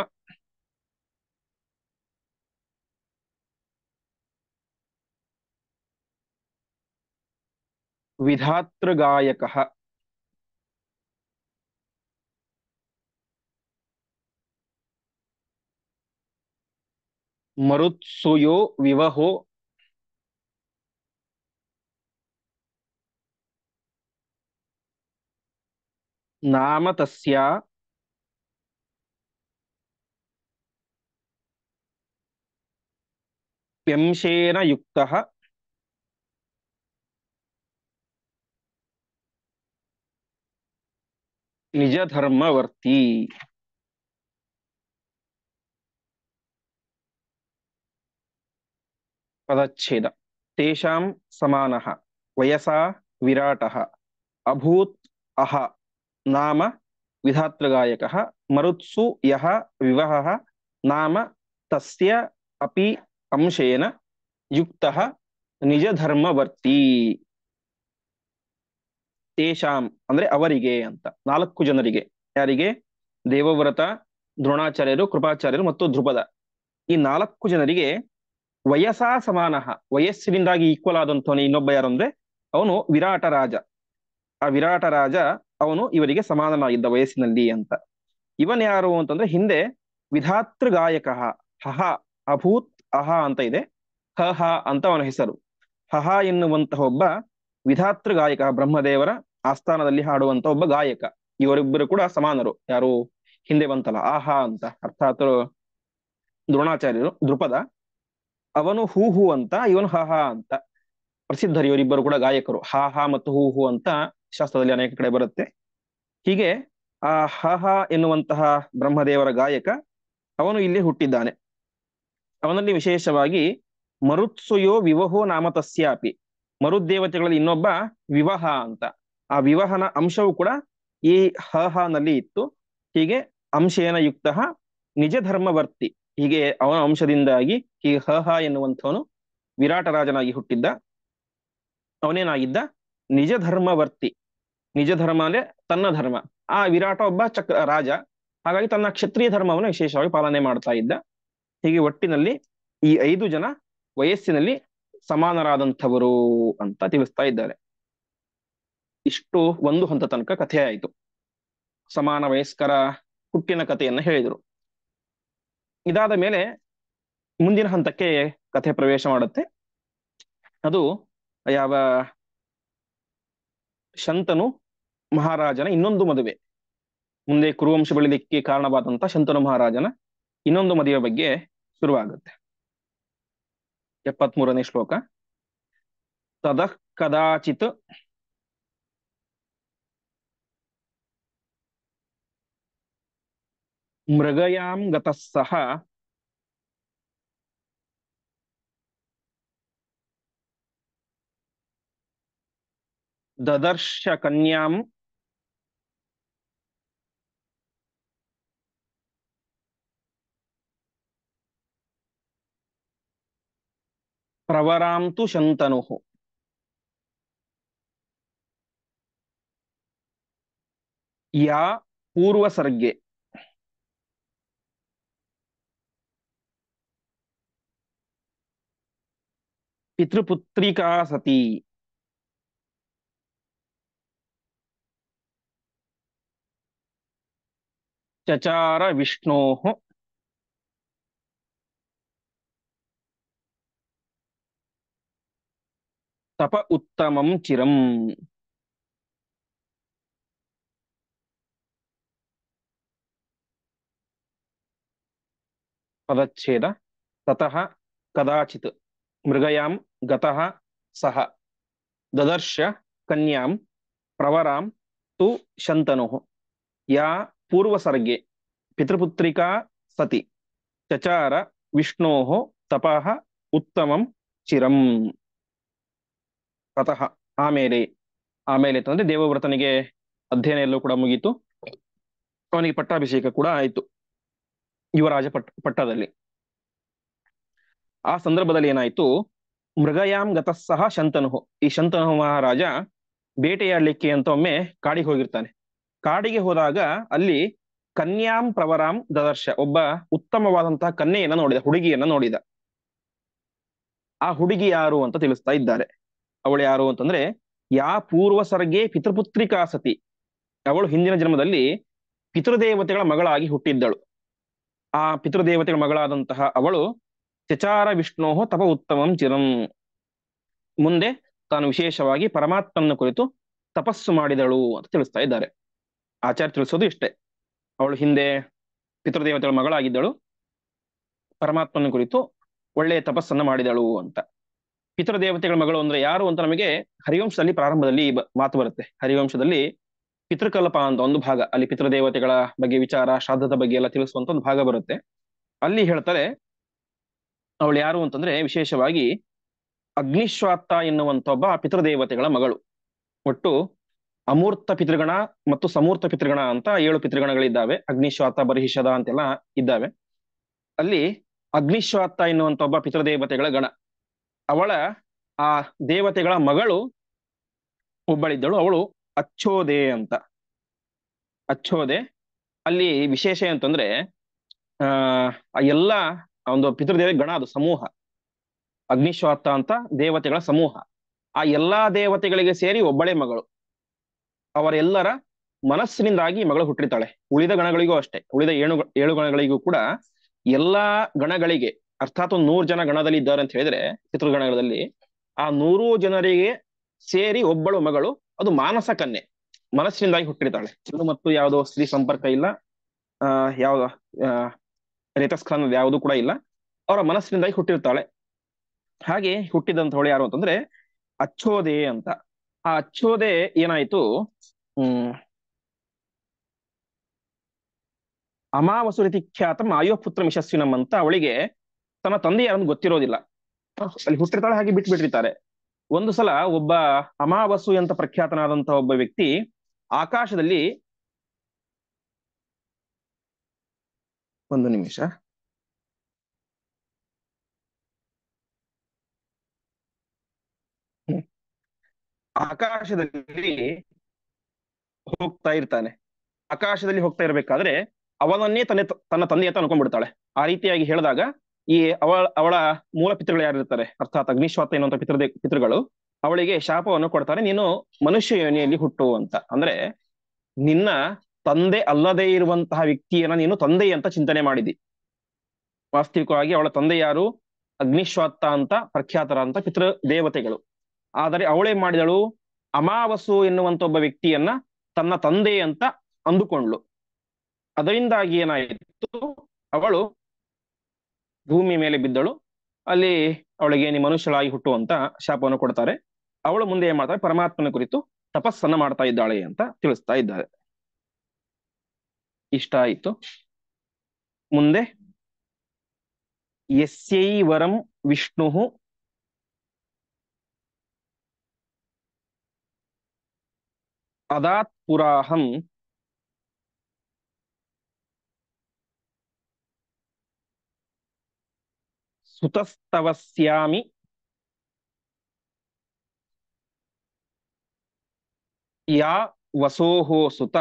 ವಿಧಾತೃಗಾಯಕಃ. ಮರುತ್ಸುಯೋ ವಿವಹೋ ನಾಮ ತಸ್ಯ ವ್ಯಂಶೇನ ಯುಕ್ತಃ ನಿಜಧರ್ಮವರ್ತಿ. ಪದಚ್ಛೇದ. ತೇಷಾಂ ಸಮಾನಃ ವಯಸಾ ವಿರಾಟಃ ಅಭೂತ್ ಅಹ ನಾಮ ವಿಧಾತೃಗಾಯಕಃ ಮರುತ್ಸು ಯಃ ವಿವಹಃ ನಾಮ ತಸ್ಯ ಅಪಿ ಅಂಶೇನ ಯುಕ್ತಃ ನಿಜಧರ್ಮವರ್ತಿ. ತೇಷಾಂ ಅಂದ್ರೆ ಅವರಿಗೆ ಅಂತ, 4 ಜನರಿಗೆ. ಯಾರಿಗೆ? ದೇವವ್ರತ, ದ್ರೋಣಾಚಾರ್ಯರು, ಕೃಪಾಚಾರ್ಯರು ಮತ್ತು ಧ್ರುಪದ. ಈ 4 ಜನರಿಗೆ ವಯಸ್ಸಾ ಸಮಾನಃ, ವಯಸ್ಸಿನಿಂದಾಗಿ ಈಕ್ವಲ್ ಆದಂಥವನು ಇನ್ನೊಬ್ಬ ಯಾರು ಅಂದ್ರೆ ಅವನು ವಿರಾಟ ರಾಜ. ಆ ವಿರಾಟ ರಾಜ ಅವನು ಇವರಿಗೆ ಸಮಾನನಾಗಿದ್ದ ವಯಸ್ಸಿನಲ್ಲಿ ಅಂತ. ಇವನ್ ಯಾರು ಅಂತಂದ್ರೆ ಹಿಂದೆ ವಿಧಾತೃ ಗಾಯಕ ಹಹ, ಅಭೂತ್ ಅಹ ಅಂತ ಇದೆ, ಹಹ ಅಂತ ಅವನ ಹೆಸರು. ಹಹ ಎನ್ನುವಂತಹ ಒಬ್ಬ ವಿಧಾತೃ ಗಾಯಕ, ಬ್ರಹ್ಮದೇವರ ಆಸ್ಥಾನದಲ್ಲಿ ಹಾಡುವಂತ ಒಬ್ಬ ಗಾಯಕ. ಇವರಿಬ್ಬರು ಕೂಡ ಸಮಾನರು. ಯಾರು? ಹಿಂದೆ ಬಂತಲ್ಲ ಆಹಾ ಅಂತ, ಅರ್ಥಾತ್ ದ್ರೋಣಾಚಾರ್ಯರು, ದ್ರುಪದ ಅವನು ಹೂ ಹೂ ಅಂತ, ಇವನು ಹಹ ಅಂತ. ಪ್ರಸಿದ್ಧರು ಇವರಿಬ್ಬರು ಕೂಡ ಗಾಯಕರು. ಹಾ ಹಾ ಮತ್ತು ಹೂ ಹೂ ಅಂತ ಶಾಸ್ತ್ರದಲ್ಲಿ ಅನೇಕ ಕಡೆ ಬರುತ್ತೆ. ಹೀಗೆ ಆ ಹಹ ಎನ್ನುವಂತಹ ಬ್ರಹ್ಮದೇವರ ಗಾಯಕ ಅವನು ಇಲ್ಲಿ ಹುಟ್ಟಿದ್ದಾನೆ. ಅವನಲ್ಲಿ ವಿಶೇಷವಾಗಿ ಮರುತ್ಸುಯೋ ವಿವಹೋ ನಾಮ ತಸ್ಯಾಪಿ, ಮರುದೇವತೆಗಳಲ್ಲಿ ಇನ್ನೊಬ್ಬ ವಿವಾಹ ಅಂತ. ಆ ವಿವಾಹನ ಅಂಶವು ಕೂಡ ಈ ಹಹ ನಲ್ಲಿ ಇತ್ತು. ಹೀಗೆ ಅಂಶೇನ ಯುಕ್ತ ನಿಜ ಧರ್ಮವರ್ತಿ. ಹೀಗೆ ಅವನ ಅಂಶದಿಂದಾಗಿ ಈ ಹಹ ಎನ್ನುವಂಥವನು ವಿರಾಟ ರಾಜನಾಗಿ ಹುಟ್ಟಿದ್ದ. ಅವನೇನಾಗಿದ್ದ? ನಿಜ ಧರ್ಮವರ್ತಿ. ನಿಜ ಧರ್ಮ ಅಂದ್ರೆ ತನ್ನ ಧರ್ಮ. ಆ ವಿರಾಟ ಒಬ್ಬ ರಾಜ, ಹಾಗಾಗಿ ತನ್ನ ಕ್ಷತ್ರಿಯ ಧರ್ಮವನ್ನು ವಿಶೇಷವಾಗಿ ಪಾಲನೆ ಮಾಡ್ತಾ ಇದ್ದ. ಹೀಗೆ ಒಟ್ಟಿನಲ್ಲಿ ಈ 5 ಜನ ವಯಸ್ಸಿನಲ್ಲಿ ಸಮಾನರಾದಂಥವರು ಅಂತ ತಿಳಿಸ್ತಾ ಇದ್ದಾರೆ. ಇಷ್ಟು ಒಂದು ಹಂತ ತನಕ ಕಥೆ ಆಯಿತು. ಸಮಾನ ವಯಸ್ಕರ ಹುಟ್ಟಿನ ಕಥೆಯನ್ನ ಹೇಳಿದರು. ಇದಾದ ಮೇಲೆ ಮುಂದಿನ ಹಂತಕ್ಕೆ ಕಥೆ ಪ್ರವೇಶ ಮಾಡುತ್ತೆ. ಅದು ಯಾವ ಶಂತನು ಮಹಾರಾಜನ ಇನ್ನೊಂದು ಮದುವೆ, ಮುಂದೆ ಕುರುವಂಶ ಬೆಳಿಲಿಕ್ಕೆ ಕಾರಣವಾದಂತ ಶಂತನು ಮಹಾರಾಜನ ಇನ್ನೊಂದು ಮದುವೆ ಬಗ್ಗೆ ಶುರುವಾಗುತ್ತೆ. 73ನೇ ಶ್ಲೋಕ. ತದಃ ಕದಾಚಿತ್ ಮೃಗಯಾಂ ಗತಃ ಸಹ ದದರ್ಶ ಕನ್ಯಾಂ ಪ್ರವರಾಂ ತು ಶಂತನುಃ. ಯಾ ಪೂರ್ವಸರ್ಗೆ ಪಿತೃಪುತ್ರಿಕಾ ಸತಿ ಚಚಾರ ವಿಷ್ಣೋಃ ತಪ ಉತ್ತಮಂ ಚಿರಂ. ಪದಚ್ಛೇದ. ತತಃ ಕದಾಚಿತ್ ಮೃಗಯಾಂ ಗತಃ ಸಹ ದದರ್ಶ ಕನ್ಯಾಂ ಪ್ರವರಾಂ ತು ಶಂತನುಃ. ಯಾ ಪೂರ್ವಸರ್ಗೆ ಪಿತೃಪುತ್ರಿಕಾ ಸತಿ ಚಚಾರ ವಿಷ್ಣೋಃ ತಪಃ ಉತ್ತಮಂ ಚಿರಂ. ತತಃ ಆಮೇಲೆ, ಆಮೇಲೆ ಅಂತಂದ್ರೆ ದೇವವ್ರತನಿಗೆ ಅಧ್ಯಯನ ಎಲ್ಲೂ ಕೂಡ ಮುಗೀತು, ಅವನಿಗೆ ಪಟ್ಟಾಭಿಷೇಕ ಕೂಡ ಆಯಿತು ಯುವರಾಜ ಪಟ್ಟದಲ್ಲಿ. ಆ ಸಂದರ್ಭದಲ್ಲಿ ಏನಾಯ್ತು, ಮೃಗಯಾಂ ಗತಃ ಸಹ ಶಂತನುಃ. ಈ ಶಂತನು ಮಹಾರಾಜ ಬೇಟೆಯಾಡ್ಲಿಕ್ಕೆ ಅಂತ ಒಮ್ಮೆ ಕಾಡಿಗೆ ಹೋಗಿರ್ತಾನೆ. ಕಾಡಿಗೆ ಹೋದಾಗ ಅಲ್ಲಿ ಕನ್ಯಾಂ ಪ್ರವರಾಂ ದದರ್ಶ, ಒಬ್ಬ ಉತ್ತಮವಾದಂತಹ ಕನ್ಯೆಯನ್ನ ನೋಡಿದ, ಹುಡುಗಿಯನ್ನ ನೋಡಿದ. ಆ ಹುಡುಗಿ ಯಾರು ಅಂತ ತಿಳಿಸ್ತಾ ಇದ್ದಾರೆ. ಅವಳು ಯಾರು ಅಂತಂದ್ರೆ ಯಾ ಪೂರ್ವಸರ್ಗೆ ಪಿತೃಪುತ್ರಿಕಾ ಸತಿ, ಅವಳು ಹಿಂದಿನ ಜನ್ಮದಲ್ಲಿ ಪಿತೃದೇವತೆಗಳ ಮಗಳಾಗಿ ಹುಟ್ಟಿದ್ದಳು. ಆ ಪಿತೃದೇವತೆಗಳ ಮಗಳಾದಂತಹ ಅವಳು ಚಚಾರ ವಿಷ್ಣೋಃ ತಪ ಉತ್ತಮಂ ಚಿರಂ, ಮುಂದೆ ತಾನು ವಿಶೇಷವಾಗಿ ಪರಮಾತ್ಮನ ಕುರಿತು ತಪಸ್ಸು ಮಾಡಿದಳು ಅಂತ ತಿಳಿಸ್ತಾ ಇದ್ದಾರೆ. ಆಚಾರ್ಯ ತಿಳಿಸೋದು ಇಷ್ಟೇ, ಅವಳು ಹಿಂದೆ ಪಿತೃದೇವತೆಗಳ ಮಗಳಾಗಿದ್ದಳು, ಪರಮಾತ್ಮನ ಕುರಿತು ಒಳ್ಳೆಯ ತಪಸ್ಸನ್ನ ಮಾಡಿದಳು ಅಂತ. ಪಿತೃದೇವತೆಗಳ ಮಗಳು ಅಂದ್ರೆ ಯಾರು ಅಂತ ನಮಗೆ ಹರಿವಂಶದಲ್ಲಿ ಪ್ರಾರಂಭದಲ್ಲಿ ಮಾತು ಬರುತ್ತೆ. ಹರಿವಂಶದಲ್ಲಿ ಪಿತೃಕಲ್ಪ ಅಂತ ಒಂದು ಭಾಗ, ಅಲ್ಲಿ ಪಿತೃದೇವತೆಗಳ ಬಗ್ಗೆ ವಿಚಾರ, ಶ್ರಾದ್ದದ ಬಗ್ಗೆ ಎಲ್ಲ ತಿಳಿಸುವಂತ ಒಂದು ಭಾಗ ಬರುತ್ತೆ. ಅಲ್ಲಿ ಹೇಳ್ತಾರೆ ಅವಳು ಯಾರು ಅಂತಂದ್ರೆ ವಿಶೇಷವಾಗಿ ಅಗ್ನಿಶ್ವಾತ್ತ ಎನ್ನುವಂತ ಒಬ್ಬ ಪಿತೃದೇವತೆಗಳ ಮಗಳು. ಒಟ್ಟು ಅಮೂರ್ತ ಪಿತೃಗಣ ಮತ್ತು ಸಮೂರ್ತ ಪಿತೃಗಣ ಅಂತ 7 ಪಿತೃಗಣಗಳಿದ್ದಾವೆ. ಅಗ್ನಿಶ್ವಾತ್ತ, ಬರ್ಹಿಷದ ಅಂತೆಲ್ಲ ಇದ್ದಾವೆ. ಅಲ್ಲಿ ಅಗ್ನಿಶ್ವಾತ್ತ ಎನ್ನುವಂತ ಒಬ್ಬ ಪಿತೃದೇವತೆಗಳ ಗಣ, ಅವಳ ಆ ದೇವತೆಗಳ ಮಗಳು ಒಬ್ಬಳಿದ್ದಳು, ಅವಳು ಅಚ್ಚೋದೆ ಅಂತ. ಅಚ್ಚೋದೆ ಅಲ್ಲಿ ವಿಶೇಷ ಅಂತಂದ್ರೆ ಎಲ್ಲ ಒಂದು ಪಿತೃದೇವ ಗಣ, ಅದು ಸಮೂಹ, ಅಗ್ನಿಶ್ವಾತ್ತ ಅಂತ ದೇವತೆಗಳ ಸಮೂಹ. ಆ ಎಲ್ಲಾ ದೇವತೆಗಳಿಗೆ ಸೇರಿ ಒಬ್ಬಳೇ ಮಗಳು. ಅವರೆಲ್ಲರ ಮನಸ್ಸಿನಿಂದಾಗಿ ಮಗಳು ಹುಟ್ಟಿರ್ತಾಳೆ. ಉಳಿದ ಗಣಗಳಿಗೂ ಅಷ್ಟೇ, ಉಳಿದ 7 ಗಣಗಳಿಗೂ ಕೂಡ ಎಲ್ಲಾ ಗಣಗಳಿಗೆ, ಅರ್ಥಾತ್ ಒಂದು 100 ಜನ ಗಣದಲ್ಲಿ ಇದ್ದಾರೆ ಅಂತ ಹೇಳಿದ್ರೆ ಪಿತೃಗಣಗಳಲ್ಲಿ, ಆ 100 ಜನರಿಗೆ ಸೇರಿ ಒಬ್ಬಳು ಮಗಳು, ಅದು ಮಾನಸ ಕನ್ಯೆ, ಮನಸ್ಸಿನಿಂದಾಗಿ ಹುಟ್ಟಿರ್ತಾಳೆ. ಇದು ಮತ್ತು ಯಾವುದೋ ಸ್ತ್ರೀ ಸಂಪರ್ಕ ಇಲ್ಲ, ಯಾವ ರೇತಸ್ಖಾನದ ಯಾವುದು ಕೂಡ ಇಲ್ಲ, ಅವರ ಮನಸ್ಸಿನಿಂದಾಗಿ ಹುಟ್ಟಿರ್ತಾಳೆ. ಹಾಗೆ ಹುಟ್ಟಿದಂಥವಳು ಯಾರು ಅಂತಂದ್ರೆ ಅಚ್ಚೋದೆ ಅಂತ. ಆ ಅಚ್ಚೋದೆ ಏನಾಯ್ತು, ಅಮಾವಸುರಿತಿ ಖ್ಯಾತಂ ಆಯುಪುತ್ರ ಯಶಸ್ವಿನಂ ಅಂತ, ಅವಳಿಗೆ ತನ್ನ ತಂದೆ ಯಾರನ್ನು ಗೊತ್ತಿರೋದಿಲ್ಲ, ಅಲ್ಲಿ ಹುಟ್ಟಿರ್ತಾಳೆ, ಹಾಗೆ ಬಿಟ್ಬಿಟ್ಟಿರ್ತಾರೆ. ಒಂದು ಸಲ ಒಬ್ಬ ಅಮಾವಸು ಅಂತ ಪ್ರಖ್ಯಾತನಾದಂತಹ ಒಬ್ಬ ವ್ಯಕ್ತಿ ಆಕಾಶದಲ್ಲಿ, ಒಂದು ನಿಮಿಷ, ಆಕಾಶದಲ್ಲಿ ಹೋಗ್ತಾ ಇರ್ತಾನೆ. ಆಕಾಶದಲ್ಲಿ ಹೋಗ್ತಾ ಇರ್ಬೇಕಾದ್ರೆ ಅವನನ್ನೇ ತನ್ನ ತಂದೆ ಅಂತ ಅನ್ಕೊಂಡ್ಬಿಡ್ತಾಳೆ. ಆ ರೀತಿಯಾಗಿ ಹೇಳಿದಾಗ ಈ ಅವಳ ಮೂಲ ಪಿತೃಗಳು ಯಾರಿರ್ತಾರೆ, ಅರ್ಥಾತ್ ಅಗ್ನಿಶ್ವಾತ ಎನ್ನುವಂತ ಪಿತೃಗಳು ಅವಳಿಗೆ ಶಾಪವನ್ನು ಕೊಡ್ತಾರೆ, ನೀನು ಮನುಷ್ಯ ಯೋನಿಯಲ್ಲಿ ಹುಟ್ಟು ಅಂತ. ಅಂದ್ರೆ ನಿನ್ನ ತಂದೆ ಅಲ್ಲದೆ ಇರುವಂತಹ ವ್ಯಕ್ತಿಯನ್ನ ನೀನು ತಂದೆ ಅಂತ ಚಿಂತನೆ ಮಾಡಿದಿ. ವಾಸ್ತವಿಕವಾಗಿ ಅವಳ ತಂದೆ ಯಾರು, ಅಗ್ನಿಶ್ವಾತ್ತ ಅಂತ ಪ್ರಖ್ಯಾತರ ಅಂತ ಪಿತೃ ದೇವತೆಗಳು. ಆದರೆ ಅವಳೇ ಮಾಡಿದಳು, ಅಮಾವಸು ಎನ್ನುವಂತ ಒಬ್ಬ ವ್ಯಕ್ತಿಯನ್ನ ತನ್ನ ತಂದೆ ಅಂತ ಅಂದುಕೊಂಡ್ಳು. ಅದರಿಂದಾಗಿ ಏನಾಯಿತು, ಅವಳು ಭೂಮಿ ಮೇಲೆ ಬಿದ್ದಳು. ಅಲ್ಲಿ ಅವಳಿಗೆ ನೀ ಮನುಷ್ಯಳಾಗಿ ಹುಟ್ಟುವಂತ ಶಾಪವನ್ನು ಕೊಡ್ತಾರೆ. ಅವಳು ಮುಂದೆ ಏನ್ ಮಾಡ್ತಾಳೆ, ಪರಮಾತ್ಮನ ಕುರಿತು ತಪಸ್ಸನ್ನ ಮಾಡ್ತಾ ಇದ್ದಾಳೆ ಅಂತ ತಿಳಿಸ್ತಾ ಇದ್ದಾರೆ. ಇಷ್ಟ ಆಯ್ತು. ಮುಂದೆ ಯಸ್ಯೈವರಂ ವಿಷ್ಣು ಅದಾತ್ ಪುರಾಹಂ ಸುತಸ್ತವಸ್ಯಾಮಿ ಯಾ ವಸೋಃ ಸುತ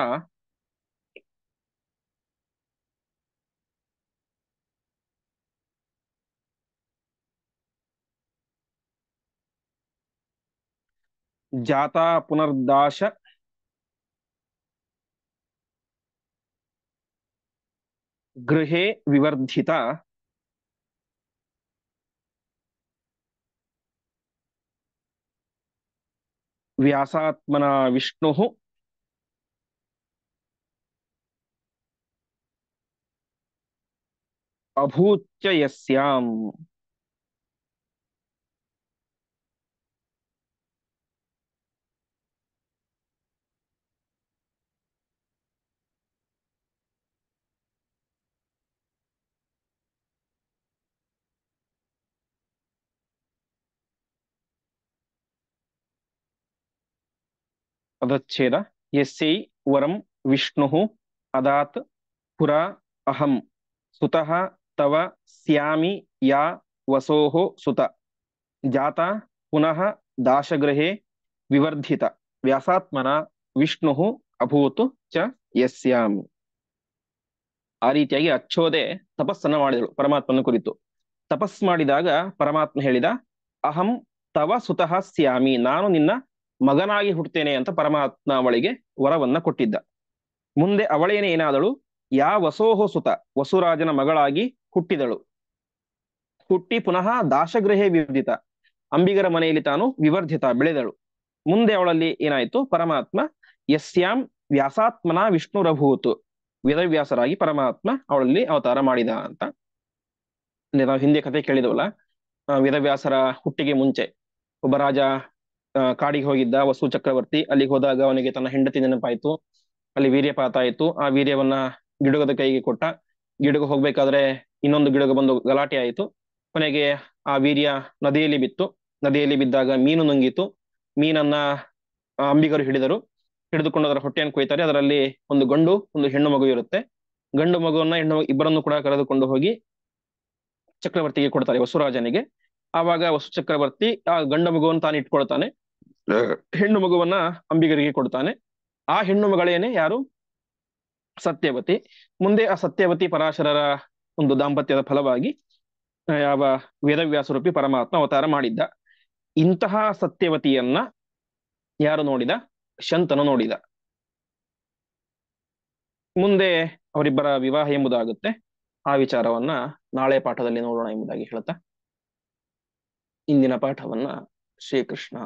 ಜಾತಾ ಪುನರ್ದಾಶ ಗೃಹೇ ವಿವರ್ಧಿತ ವ್ಯಾಸಾತ್ಮನ ವಿಷ್ಣು ಅಭೂಚ್ಚ ಯಸ್ಯಾಂ. ಪದಚ್ಛೇದ. ಯಸ್ಯೈ ವರಂ ವಿಷ್ಣು ಅದಾತ್ ಪುರಾ ಅಹಂ ಸುತಃ ತವ ಸ್ಯಾಮಿ ಯಾ ವಸೋಃ ಸುತ ಜಾತ ಪುನಃ ದಾಶಗೃಹೇ ವಿವರ್ಧಿತ ವ್ಯಾಸಾತ್ಮನ ವಿಷ್ಣು ಅಭೂತ್ ಚ ಯಸ್ಯಾಂ. ಆ ರೀತಿಯಾಗಿ ಅಚ್ಚೋದೆ ತಪಸ್ಸನ್ನ ಮಾಡಿದಳು ಪರಮಾತ್ಮನ ಕುರಿತು. ತಪಸ್ ಮಾಡಿದಾಗ ಪರಮಾತ್ಮ ಹೇಳಿದ, ಅಹಂ ತವ ಸುತಃ ಸ್ಯಾಮಿ, ನಾನು ನಿನ್ನ ಮಗನಾಗಿ ಹುಟ್ಟುತ್ತೇನೆ ಅಂತ ಪರಮಾತ್ಮ ಅವಳಿಗೆ ವರವನ್ನ ಕೊಟ್ಟಿದ್ದ. ಮುಂದೆ ಅವಳೇನೆ ಏನಾದಳು, ಯಾ ವಸೋಹ ಸುತ, ವಸುರಾಜನ ಮಗಳಾಗಿ ಹುಟ್ಟಿದಳು. ಹುಟ್ಟಿ ಪುನಃ ದಾಶಗೃಹೇ ವಿವರ್ಧಿತ, ಅಂಬಿಗರ ಮನೆಯಲ್ಲಿ ತಾನು ವಿವರ್ಧಿತ ಬೆಳೆದಳು. ಮುಂದೆ ಅವಳಲ್ಲಿ ಏನಾಯ್ತು, ಪರಮಾತ್ಮ ಯಸ್ಯಾಂ ವ್ಯಾಸಾತ್ಮನ ವಿಷ್ಣುರಭೂತು, ವೇದವ್ಯಾಸರಾಗಿ ಪರಮಾತ್ಮ ಅವಳಲ್ಲಿ ಅವತಾರ ಮಾಡಿದ ಅಂತ. ನಾವು ಹಿಂದೆ ಕಥೆ ಕೇಳಿದವಲ್ಲ, ವೇದವ್ಯಾಸರ ಹುಟ್ಟಿಗೆ ಮುಂಚೆ ಒಬ್ಬ ರಾಜ ಕಾಡಿಗೆ ಹೋಗಿದ್ದ, ವಸು ಚಕ್ರವರ್ತಿ. ಅಲ್ಲಿಗೆ ಹೋದಾಗ ಅವನಿಗೆ ತನ್ನ ಹೆಂಡತಿ ನೆನಪಾಯ್ತು. ಅಲ್ಲಿ ವೀರ್ಯಪಾತ ಆಯ್ತು. ಆ ವೀರ್ಯವನ್ನ ಗಿಡುಗದ ಕೈಗೆ ಕೊಟ್ಟ. ಗಿಡುಗ ಹೋಗ್ಬೇಕಾದ್ರೆ ಇನ್ನೊಂದು ಗಿಡುಗ ಬಂದು ಗಲಾಟೆ ಆಯಿತು. ಕೊನೆಗೆ ಆ ವೀರ್ಯ ನದಿಯಲ್ಲಿ ಬಿತ್ತು. ನದಿಯಲ್ಲಿ ಬಿದ್ದಾಗ ಮೀನು ನುಂಗಿತು. ಮೀನನ್ನ ಅಂಬಿಗರು ಹಿಡಿದರು. ಹಿಡಿದುಕೊಂಡು ಅದರ ಹೊಟ್ಟೆಯನ್ನು ಕೊಯ್ತಾರೆ. ಅದರಲ್ಲಿ ಒಂದು ಗಂಡು ಒಂದು ಹೆಣ್ಣು ಮಗು ಇರುತ್ತೆ. ಗಂಡು ಮಗುವನ್ನ ಹೆಣ್ಣು ಇಬ್ಬರನ್ನು ಕೂಡ ಕರೆದುಕೊಂಡು ಹೋಗಿ ಚಕ್ರವರ್ತಿಗೆ ಕೊಡ್ತಾರೆ, ವಸುರಾಜನಿಗೆ. ಆವಾಗ ವಸು ಚಕ್ರವರ್ತಿ ಆ ಗಂಡು ಮಗುವನ್ನು ತಾನು ಇಟ್ಕೊಳ್ತಾನೆ, ಹೆಣ್ಣು ಮಗುವನ್ನ ಅಂಬಿಗರಿಗೆ ಕೊಡ್ತಾನೆ. ಆ ಹೆಣ್ಣು ಮಗಳೇನೆ ಯಾರು, ಸತ್ಯವತಿ. ಮುಂದೆ ಆ ಸತ್ಯವತಿ ಪರಾಶರರ ಒಂದು ದಾಂಪತ್ಯದ ಫಲವಾಗಿ ಯಾವ ವೇದವ್ಯಾಸರೂಪಿ ಪರಮಾತ್ಮ ಅವತಾರ ಮಾಡಿದ್ದ. ಇಂತಹ ಸತ್ಯವತಿಯನ್ನ ಯಾರು ನೋಡಿದ, ಶಂತನು ನೋಡಿದ. ಮುಂದೆ ಅವರಿಬ್ಬರ ವಿವಾಹ ಎಂಬುದಾಗುತ್ತೆ. ಆ ವಿಚಾರವನ್ನ ನಾಳೆ ಪಾಠದಲ್ಲಿ ನೋಡೋಣ ಎಂಬುದಾಗಿ ಹೇಳ್ತಾ ಇಂದಿನ ಪಾಠವನ್ನ ಶ್ರೀಕೃಷ್ಣ